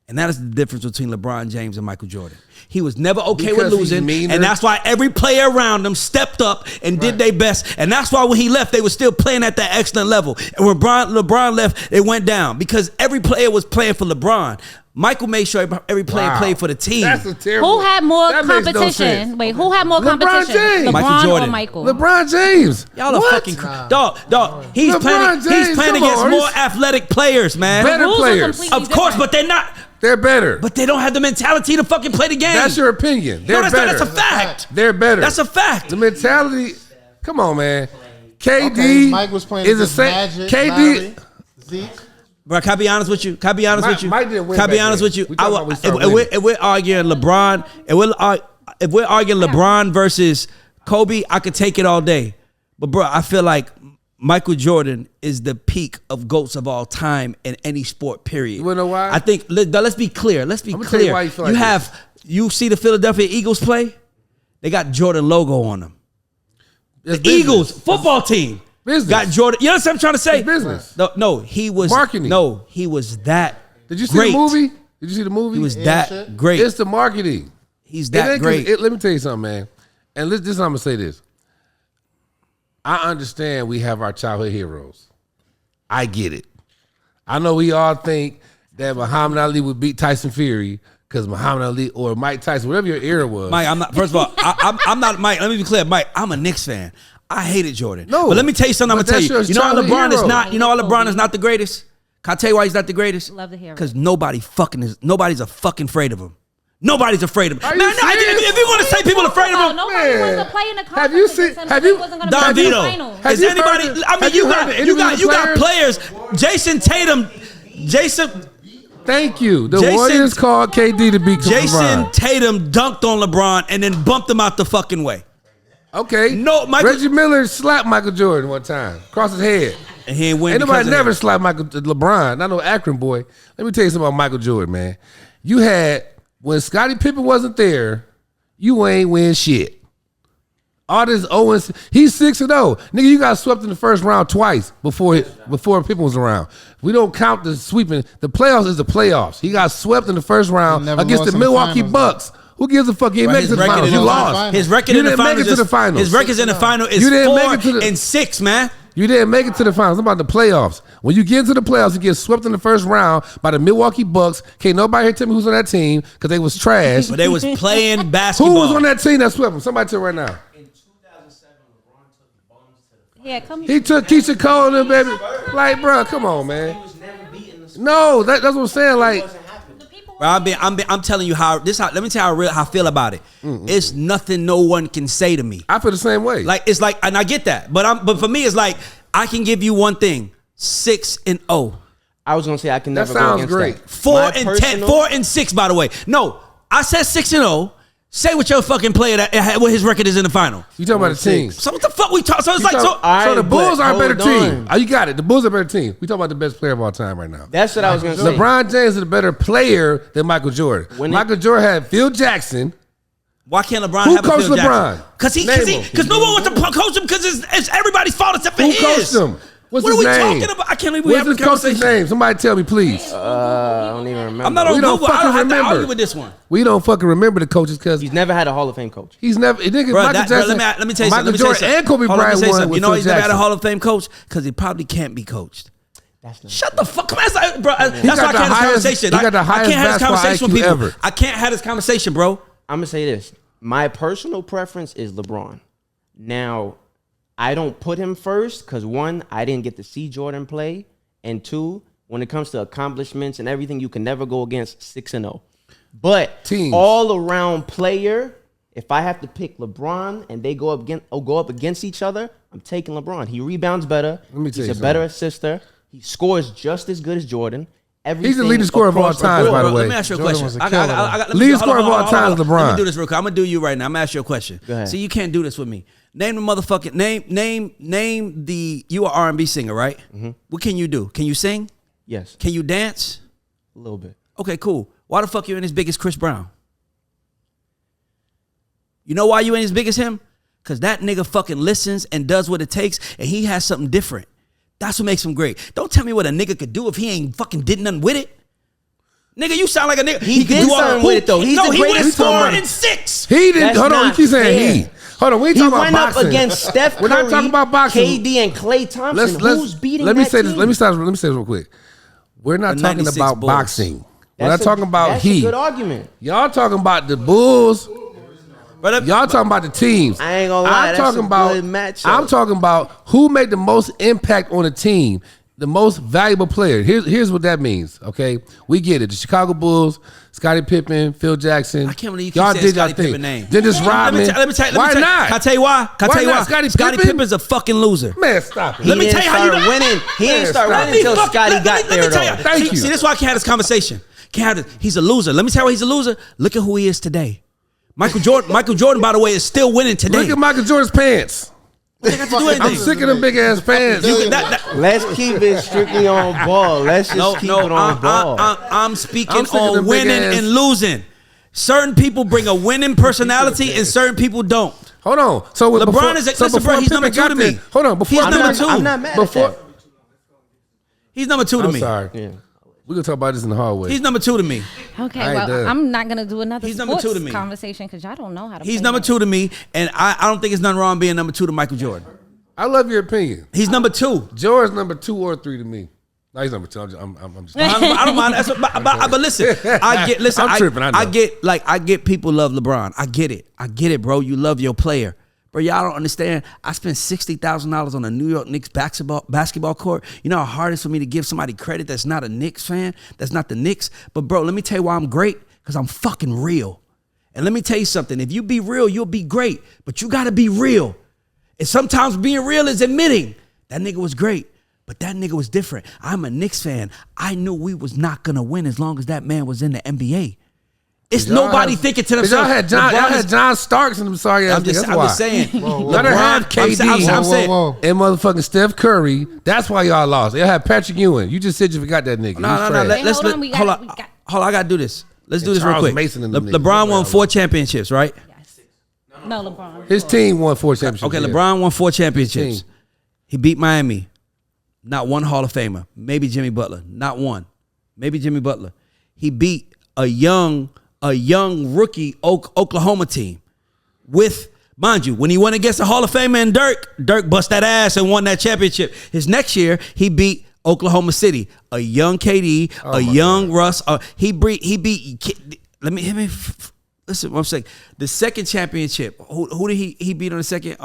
And that is the difference between LeBron James and Michael Jordan. He was never okay Because with he's losing. meaner. And that's why every player around him stepped up and did their best. And that's why when he left, they were still playing at that excellent level. And when LeBron left, it went down. Because every player was playing for LeBron. Michael made sure every player played for the team. That's a terrible. Who had more that makes no competition? sense. Wait, who had more LeBron competition? James. LeBron Michael Jordan. or Michael? LeBron James. Y'all are What? fucking dog. He's LeBron playing. James, He's playing come against on, more he's- athletic players, man. Better rules are players. completely Of course, different. but they're not. They're better. But they don't have the mentality to fucking play the game. That's your opinion. They're No, that's better. not. That's a fact. They're better. That's a fact. The mentality. Come on, man. KD Okay, Mike was playing is the against same. Magic, KD. Larry, Zeke. Bro, can I be honest with you? Can I be honest with you? Mike didn't win Can I be back honest then. with you? We talking about we started If winning. we're arguing LeBron, if we're arguing LeBron versus Kobe, I could take it all day. But bro, I feel like Michael Jordan is the peak of GOATs of all time in any sport, period. You wanna know why? I think, let's be clear. Let's be I'm gonna tell you clear. why you feel like You see the Philadelphia Eagles play? They got Jordan logo on them. It's The business. Eagles football team Business. got Jordan. You know what I'm trying to say? It's business. No, he was Marketing. No, he was that. Did you see great. the movie? Did you see the movie? He was Yeah, that shit. great. It's the marketing. He's It that ain't 'cause great. let me tell you something, man. And this is how I'm gonna say this. I understand we have our childhood heroes. I get it. I know we all think that Muhammad Ali would beat Tyson Fury because Muhammad Ali or Mike Tyson, whatever your era was. Mike, I'm not. First of all, I'm not Mike. Let me be clear, Mike. I'm a Knicks fan. I hated Jordan. No, but let me tell you something. I'm but gonna tell that's you. your You know why childhood LeBron is hero. not. You know why LeBron is not the greatest. Can I tell you why he's not the greatest? Love to hear it. Because nobody's a fucking afraid of him. Nobody's afraid of him. Are you Man, no, serious? if you want to say people afraid of him, Nobody Man. wants to play in the conference. Have you seen- have you- Don Vito. Have Is you anybody? heard the- I mean, have you you heard got the you got individual you got players. Jason Tatum. Thank you. The Jason- Warriors called KD to beat Jason LeBron. Tatum dunked on LeBron and then bumped him out the fucking way. Okay. No, Michael- Reggie Miller slapped Michael Jordan one time across his head. And he ain't win. Ain't because nobody of never that. slapped LeBron. Not no Akron boy. Let me tell you something about Michael Jordan, man. You had, when Scottie Pippen wasn't there, you ain't win shit. All this Owens, he's 6-0. Nigga, you got swept in the first round twice before Pippen was around. We don't count the sweeping. The playoffs is the playoffs. He got swept in the first round He never against lost the in the Milwaukee finals, Bucks. Who gives a fuck? He ain't make it to the finals. You lost. His record You in the didn't make finals. it to the finals. His records in the final is You didn't make it to 4 the- and 6, man. You didn't make it to the finals. I'm about the playoffs. When you get into the playoffs, you get swept in the first round by the Milwaukee Bucks. Can't nobody here tell me who's on that team because they was trash. But they was playing Who basketball. was on that team that swept them? Somebody tell right now. Yeah, come He took Keisha Cole and them, baby. Like, bro, come on, man. No, that's what I'm saying. Like, Bro, I'm telling you how this. Let me tell you how I feel about it. It's nothing no one can say to me. I feel the same way. Like it's like, and I get that, but for me, it's like I can give you one thing: 6-0, I was gonna say I can That never go sounds against great. that. 4 My and 10, personal- 4 and 6. By the way, no, I said 6-0. Say what your fucking player what his record is in the final. you talking about the teams. So what the fuck we talk? So it's like so. All right, So the Bulls but are a better hold team. on. Oh, you got it. The Bulls are a better team. We talking about the best player of all time right now. That's what I was gonna say. LeBron James is a better player than Michael Jordan. When it- Michael Jordan had Phil Jackson. Why can't LeBron Who have a coached Phil LeBron? Jackson? Name Because no one wants to coach him because it's everybody's fault except for Who his. coached him? What's What his are we name? talking about? I can't believe we What's having his a coach's conversation. name? Somebody tell me, please. I don't even remember. I'm not on We don't Google. I don't fucking have to remember. argue with this one. We don't fucking remember the coaches because He's never had a Hall of Fame coach. he's never. Nigga, Bro, Michael Jackson. let me tell you something. Michael Let me tell you Jordan something. and Kobe Hold on, let me Bryant tell you won something. with You know Phil he's never had a Jackson. Hall of Fame coach because he probably can't be coached. That's not Shut the fuck up, bro. That's got why I the can't have this highest- conversation. he got the I highest can't have this basketball conversation with IQ people. ever. I can't have this conversation, bro. I'm gonna say this. My personal preference is LeBron. Now, I don't put him first because one, I didn't get to see Jordan play, and two, when it comes to accomplishments and everything, you can never go against 6-0. But Teams. all around player, if I have to pick LeBron and they go up against each other, I'm taking LeBron. He rebounds better. Let me tell He's you a better assister. He scores just as good as Jordan. He's the leading scorer of all time, by the way. Let me ask you a Jordan question. was a killer, let me Leading do- hold scorer on, of all hold on, time hold is on. Let LeBron. me do this real quick. I'm gonna do you right now. I'm gonna ask you a question. Go ahead. See, you can't do this with me. Name the motherfucking name the you are R&B singer, right? What can you do? Can you sing? Yes, Can you dance? a little bit. Okay, cool. Why the fuck you ain't as big as Chris Brown? You know why you ain't as big as him? Because that nigga fucking listens and does what it takes, and he has something different. That's what makes him great. Don't tell me what a nigga could do if he ain't fucking did nothing with it. Nigga, you sound like a nigga. He could did do all something with it, though. He's no, the he went greatest 4 scorer. and 6. He didn't. That's Hold on, you not keep saying fair. he. Hold on, we ain't He talking went about up boxing. against Steph Curry, We're not talking about boxing. KD, and Klay Thompson. Who's beating Let me that say team? this. Let me say this real quick. We're not The talking 96 about Bulls. boxing. We're That's not talking about that's a he. good argument. Y'all talking about the Bulls. Y'all talking about the teams. I ain't gonna lie, I'm that's talking a about. good matchup. I'm talking about who made the most impact on the team, the most valuable player. Here's what that means. Okay, we get it. The Chicago Bulls, Scottie Pippen, Phil Jackson. I can't believe you keep y'all saying did y'all Scottie thing. Pippen name. Dennis Rodman. Let me tell you. Why not? Can I tell you why? Scottie Pippen? Pippen's a fucking loser. Man, stop it. Let me He tell you how you didn't start winning. He didn't start stop. winning until Scotty got there, though. Thank you. See, this is why I can't have this conversation. Can't have this. He's a loser. Let me tell you why he's a loser. Look at who he is today. Michael Jordan, by the way, is still winning today. Look at Michael Jordan's pants. They got to do anything. I'm sick of them big ass pants. Let's keep it strictly on ball. Let's just keep it on ball. I'm speaking I'm sick of them on big winning ass- and losing. Certain people bring a winning personality and certain people don't. Hold on. So with LeBron is so listen, before bro, he's number Pippen 2 got to there- me. Hold on. Before He's number 2. I'm not mad Before, at that. He's number 2 to I'm me. sorry. Yeah. We're gonna talk about this in the hallway. He's number 2 to me. Okay, I ain't well, done. I'm not gonna do another He's number sports 2 to me. conversation because y'all don't know how to. He's play number that. 2 to me, and I don't think it's nothing wrong being number 2 to Michael Jordan. I love your opinion. He's number 2. Jordan's number 2 or 3 to me. No, he's number 2. I'm just. I don't mind. But listen, I'm tripping, I know. I get people love LeBron. I get it, bro. You love your player. Bro, y'all don't understand. I spent $60,000 on a New York Knicks basketball court. You know how hard it is for me to give somebody credit that's not a Knicks fan, that's not the Knicks. But bro, let me tell you why I'm great. Because I'm fucking real. And let me tell you something. If you be real, you'll be great. But you got to be real. And sometimes being real is admitting that nigga was great. But that nigga was different. I'm a Knicks fan. I knew we was not going to win as long as that man was in the NBA. It's nobody thinking to themselves. Y'all had John Starks and them sorry ass. I'm just saying. Y'all done had KD I'm saying. and motherfucking Steph Curry. That's why y'all lost. Y'all had Patrick Ewing. You just said you forgot that nigga. No. Wait, hold on, we Hold got- on. I got to do this. Let's do this real Charles quick. Mason and them niggas. LeBron won 4 championships, right? Yes. No, LeBron. His team won 4 championships. Okay, yeah. LeBron won 4 championships. His team. He beat Miami. Not one Hall of Famer. Maybe Jimmy Butler. Not one. Maybe Jimmy Butler. He beat a young rookie Oklahoma team with, mind you, when he went against the Hall of Famer and Dirk bust that ass and won that championship. His next year, he beat Oklahoma City, a young KD, a young God. Russ. He beat. Let me listen. What I'm saying. The second championship. Who did he beat on the second?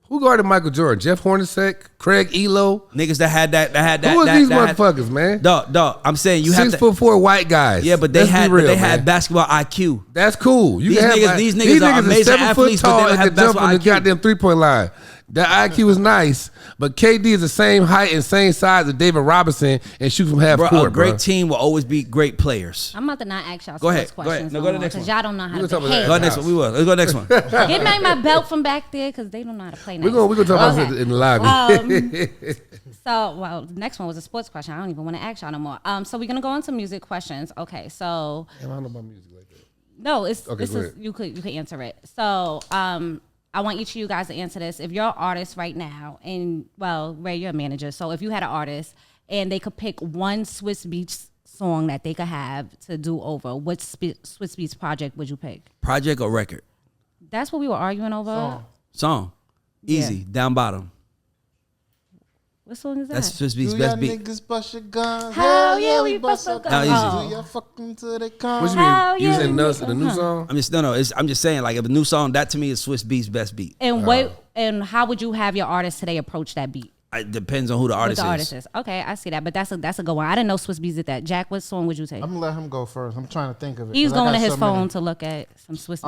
Who guarded Michael Jordan? Jeff Hornacek, Craig Elo. Niggas that had that. Who was these motherfuckers, man? Dog. I'm saying you have to. 6'4" white guys. Yeah, but they had basketball IQ. That's cool. These niggas are amazing athletes, but they don't have basketball on the IQ. goddamn 3-point line. That IQ is nice, but KD is the same height and same size as David Robinson and shoot from half court. A great team will always be great players. I'm about to not ask y'all Go ahead. questions. No, go to the next one. Because y'all don't know how We're to gonna talk behave. about Go next one. We will. Let's go next one. Get me my belt from back there because they don't know how to play now. We're gonna talk about this in the lobby. The next one was a sports question. I don't even want to ask y'all no more. So we're gonna go into music questions. Okay, so I don't know about music like that. no, it's Okay, this go is ahead. you could answer it. So I want each of you guys to answer this. If you're an artist right now, and well, Ray, you're a manager. So if you had an artist and they could pick one Swiss Beats song that they could have to do over, what Swiss Beats project would you pick? Project or record? That's what we were arguing over. Song. Easy. Yeah. Down bottom. What song is that? That's Swiss Beats Do best y'all beat. niggas bust your guns? Hell yeah, we bust our How guns. easy? Do y'all fucking till they come? What you Hell mean? yeah, Using we- the new song? I'm just I'm just saying, like, if a new song, that to me is Swiss Beats best beat. And and how would you have your artist today approach that beat? It depends on who the What artist the is. artist is. Okay, I see that, but that's a good one. I didn't know Swiss Beats did that. Jack, what song would you take? I'm gonna let him go first. I'm trying to think of it. He's 'cause I going got to his so many. phone to look at some Swiss Beats.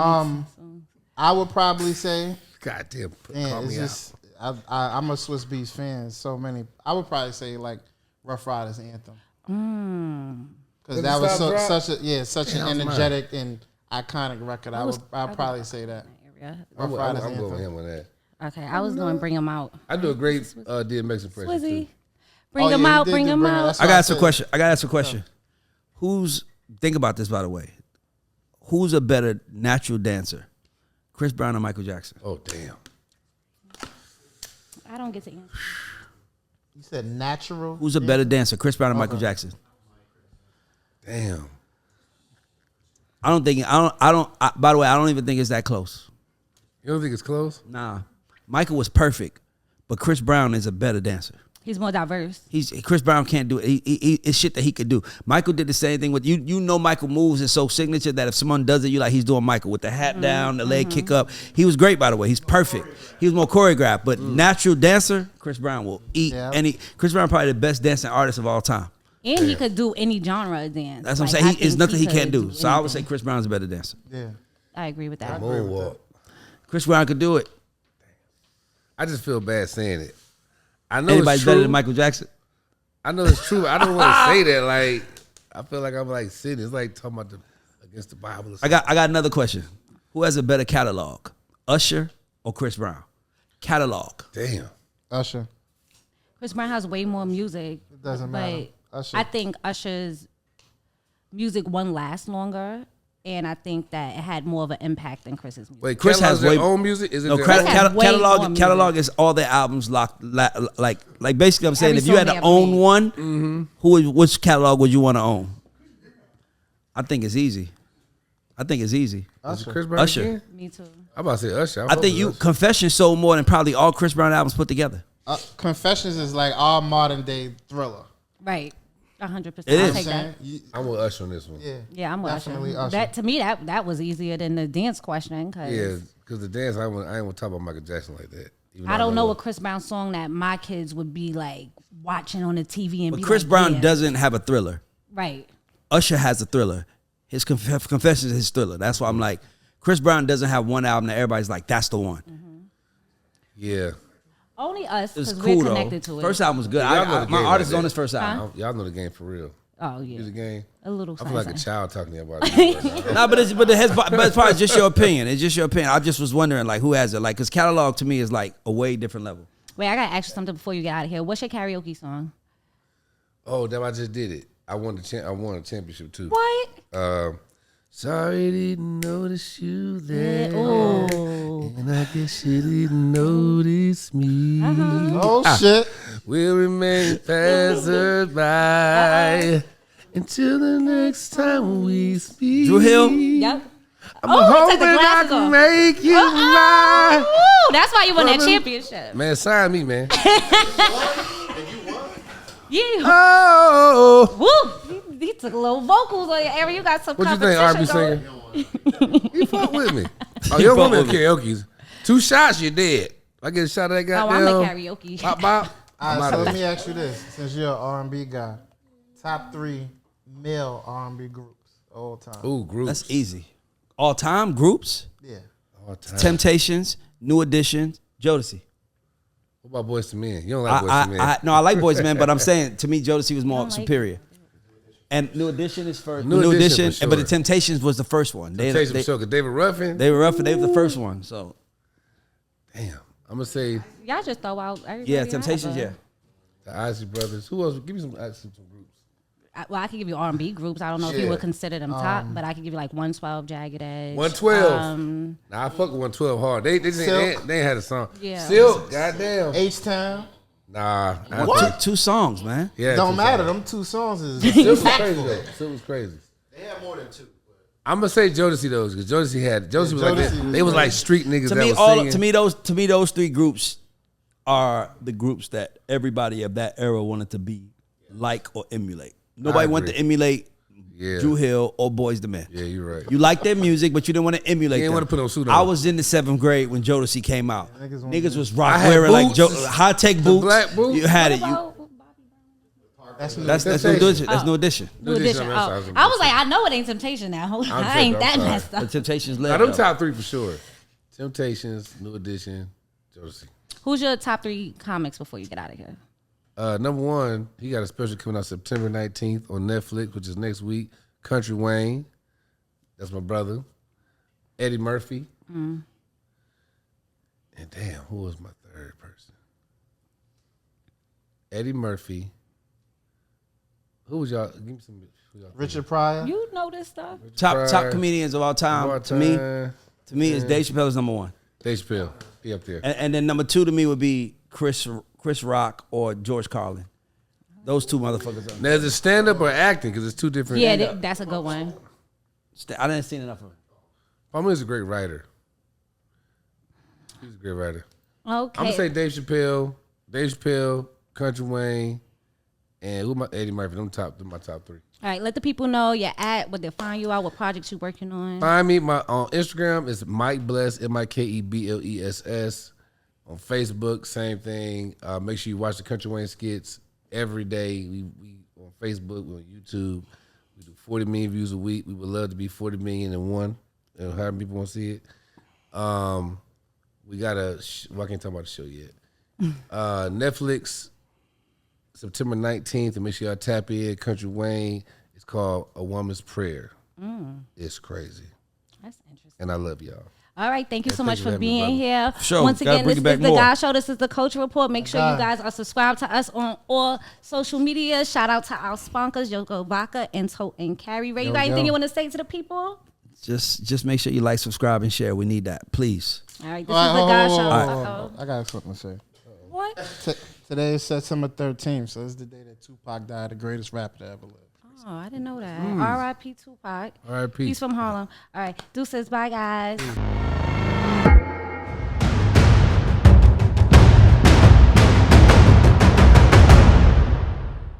I would probably say, Goddamn, man, call it's me just I'm a Swiss Beats fan. So many. I would probably say like Rough Riders anthem. Because that was such an energetic and iconic record. I'd probably say that. Area. Rough out. Riders I'm going with anthem. him on that. Okay, I was going to bring him out. I do a great DMX impression Swizzy. too. Bring Oh, him yeah, you out, did bring do him bring it. out. That's I why gotta ask a said- question. Think about this, by the way. Who's a better natural dancer, Chris Brown or Michael Jackson? Oh damn. I don't get to answer. You said natural. Who's a better dancer, Chris Brown or Michael Jackson? Damn. By the way, I don't even think it's that close. You don't think it's close? Nah. Michael was perfect, but Chris Brown is a better dancer. He's more diverse. Chris Brown can't do it. It's shit that he could do. Michael did the same thing with you. You know Michael moves is so signature that if someone does it, you like he's doing Michael with the hat down, the leg kick up. He was great, by the way. He's perfect. He was more choreographed, but natural dancer, Chris Brown will eat. Yeah. Chris Brown probably the best dancing artist of all time. And he could do any genre of dance. That's what I'm Like, saying. I There's think nothing he could can't do. So I would say anything. Chris Brown's a better dancer. Yeah. I agree with that. Moonwalk. Chris Brown could do it. I just feel bad saying it. I know Anybody's it's true. better than Michael Jackson? I know it's true. I don't want to say that. Like, I feel like I'm like sitting. It's like talking about against the Bible. Or I got another question. Who has a better catalog, Usher or Chris Brown? Catalog. Damn. Usher. Chris Brown has way more music. It doesn't but matter. Usher. I think Usher's music won last longer, and I think that it had more of an impact than Chris's music. Wait, Chris Chris has has their way- own music? Is it No, their Chris own? has way more music. catalog is all their albums locked. Like basically, I'm saying Every if you had song to they own ever one, which catalog would you want to own? I think it's easy. Is it Chris Brown Usher. again? Me too. I'm about to say Usher. I think Confession sold more than probably all Chris Brown albums put together. Confessions is like all modern day Thriller. Right. 100%. It I'll is. take that. Saying? I'm with Usher on this one. Yeah. Yeah, I'm with Definitely Usher. Usher. That to me that was easier than the dance question because Yeah, because the dance, I ain't want to talk about Michael Jackson like that. Even I though don't know it. a Chris Brown song that my kids would be like watching on the TV and But be Chris like, Brown yeah. doesn't have a Thriller. Right. Usher has a Thriller. His Confessions is his Thriller. That's why I'm like, Chris Brown doesn't have one album that everybody's like, that's the one. Yeah. Only us It's because cool we're though. connected to it. First album was good. Y'all know the My game artist is like on that. his first album. Y'all know the game for real. Oh yeah. Music game. A little I feel like a something. child talking to you about it. Right now. No, but it's probably just your opinion. It's just your opinion. I just was wondering like who has it. Like, cause catalog to me is like a way different level. Wait, I gotta ask you something before you get out of here. What's your karaoke song? Oh, damn! I just did it. I won a championship too. What? Sorry, didn't notice you there. Oh. And I guess you didn't notice me. Oh shit. We'll remain passersby until the next time we speak. Drew Hill? Yep. I'm Oh, he took hoping the I glasses can off. make you mine. Woo, that's why you won that Brother. championship. Man, sign me, man. Yeah. Oh, Woo. He took little vocals on your area. You got some what you think, R&B competition singer? He fuck with me. Oh, you don't want me in karaoke's. 2 shots, you're dead. I get a shot of that Oh, goddamn. I'm a karaoke. Bop, bop. All I'm right, out so of let there. me ask you this: since you're an R&B guy, top 3 male R&B groups all time. Ooh, groups. That's easy. All time groups, Yeah. All time. Temptations, New Edition, Jodeci. What about Boys to Men? You don't like Boys to Men. No, I like Boys II Men, but I'm saying to me Jodeci was more don't like superior. And New Edition is first. New Edition for but the sure. Temptations was the first one. Temptations for sure, 'cause David Ruffin. They were rough, and they were the first one. So Damn. I'm going to say Y'all just throw out everybody. yeah, Temptations, yeah. the Isley Brothers. Who else? Give me some groups. Well, I could give you R&B groups. I don't know if you Yeah. would consider them top, but I could give you like 112, Jagged Edge. 112. Nah, I fuck with 112 hard. They ain't had a song. Yeah. Silk, goddamn. H-Town. Nah. not What? Two songs, man. Yeah, Don't 2 matter. songs. Them 2 songs is Silk was crazy though. Silk was crazy. They had more than 2. I'm gonna say Jodeci though, because Jodeci was like Jodeci that. They was like street niggas To that me, was singing. to me those 3 groups are the groups that everybody of that era wanted to be like or emulate. Nobody wanted to emulate Drew Hill or Boyz II Men. Yeah, you're right. You liked their music, but you didn't want to emulate You didn't them. want to put on suit on. I was in the 7th grade when Jodeci came out. Niggas was rock had wearing like boots, high tech boots. black boots. You had it. That's That's no addition. That's no addition. New Edition. Oh. I was like, I know it ain't Temptation now. I ain't that messed The up. Temptations Now, led. them though. top 3 for sure. Temptations, New Edition, Jodeci. Who's your top 3 comics before you get out of here? Number 1, he got a special coming out September 19th on Netflix, which is next week. Country Wayne. That's my brother. Eddie Murphy. And damn, who was my third person? Eddie Murphy. Who was y'all? Give me some. Who y'all Richard Pryor. You know this stuff. Top comedians of all time. To me, is Dave Chappelle is number 1. Dave Chappelle. He up there. And then number 2 to me would be Chris Rock or George Carlin. Those 2 motherfuckers. Now, is it stand up or acting? Because it's 2 different. Yeah, that's a good one. I didn't see enough of it. Palmer is a great writer. He's a great writer. Okay. I'm gonna say Dave Chappelle, Country Wayne, and Eddie Murphy. Them my top 3. All right, let the people know your what they'll find you out, what projects you're working on. Find me on Instagram. It's Mike Bless, MikeBless. On Facebook, same thing. Make sure you watch the Country Wayne skits every day. We on Facebook, we on YouTube. We do 40 million views a week. We would love to be 40 million and one. And how people want to see it. We got I can't talk about the show yet. Netflix, September 19th. And make sure y'all tap in. Country Wayne. It's called A Woman's Prayer. It's crazy. That's interesting. And I love y'all. All right, thank you so thank much you for for having me, being here. Sure, Once gotta again, bring this it back is the more. Guy Show. This is the Culture Report. Make sure you guys are subscribed to us on all social media. Shout out to our sponsors, Yoko Vodka and Tote and Carry. Ray, you got anything you want to say to the people? Just make sure you like, subscribe, and share. We need that, please. All right, this is the Guy Show. I got something to say. What? Today is September 13th, so it's the day that Tupac died, the greatest rapper to ever live. Oh, I didn't know that. R.I.P. Tupac. R.I.P. He's from Harlem. All right, deuces. Bye, guys.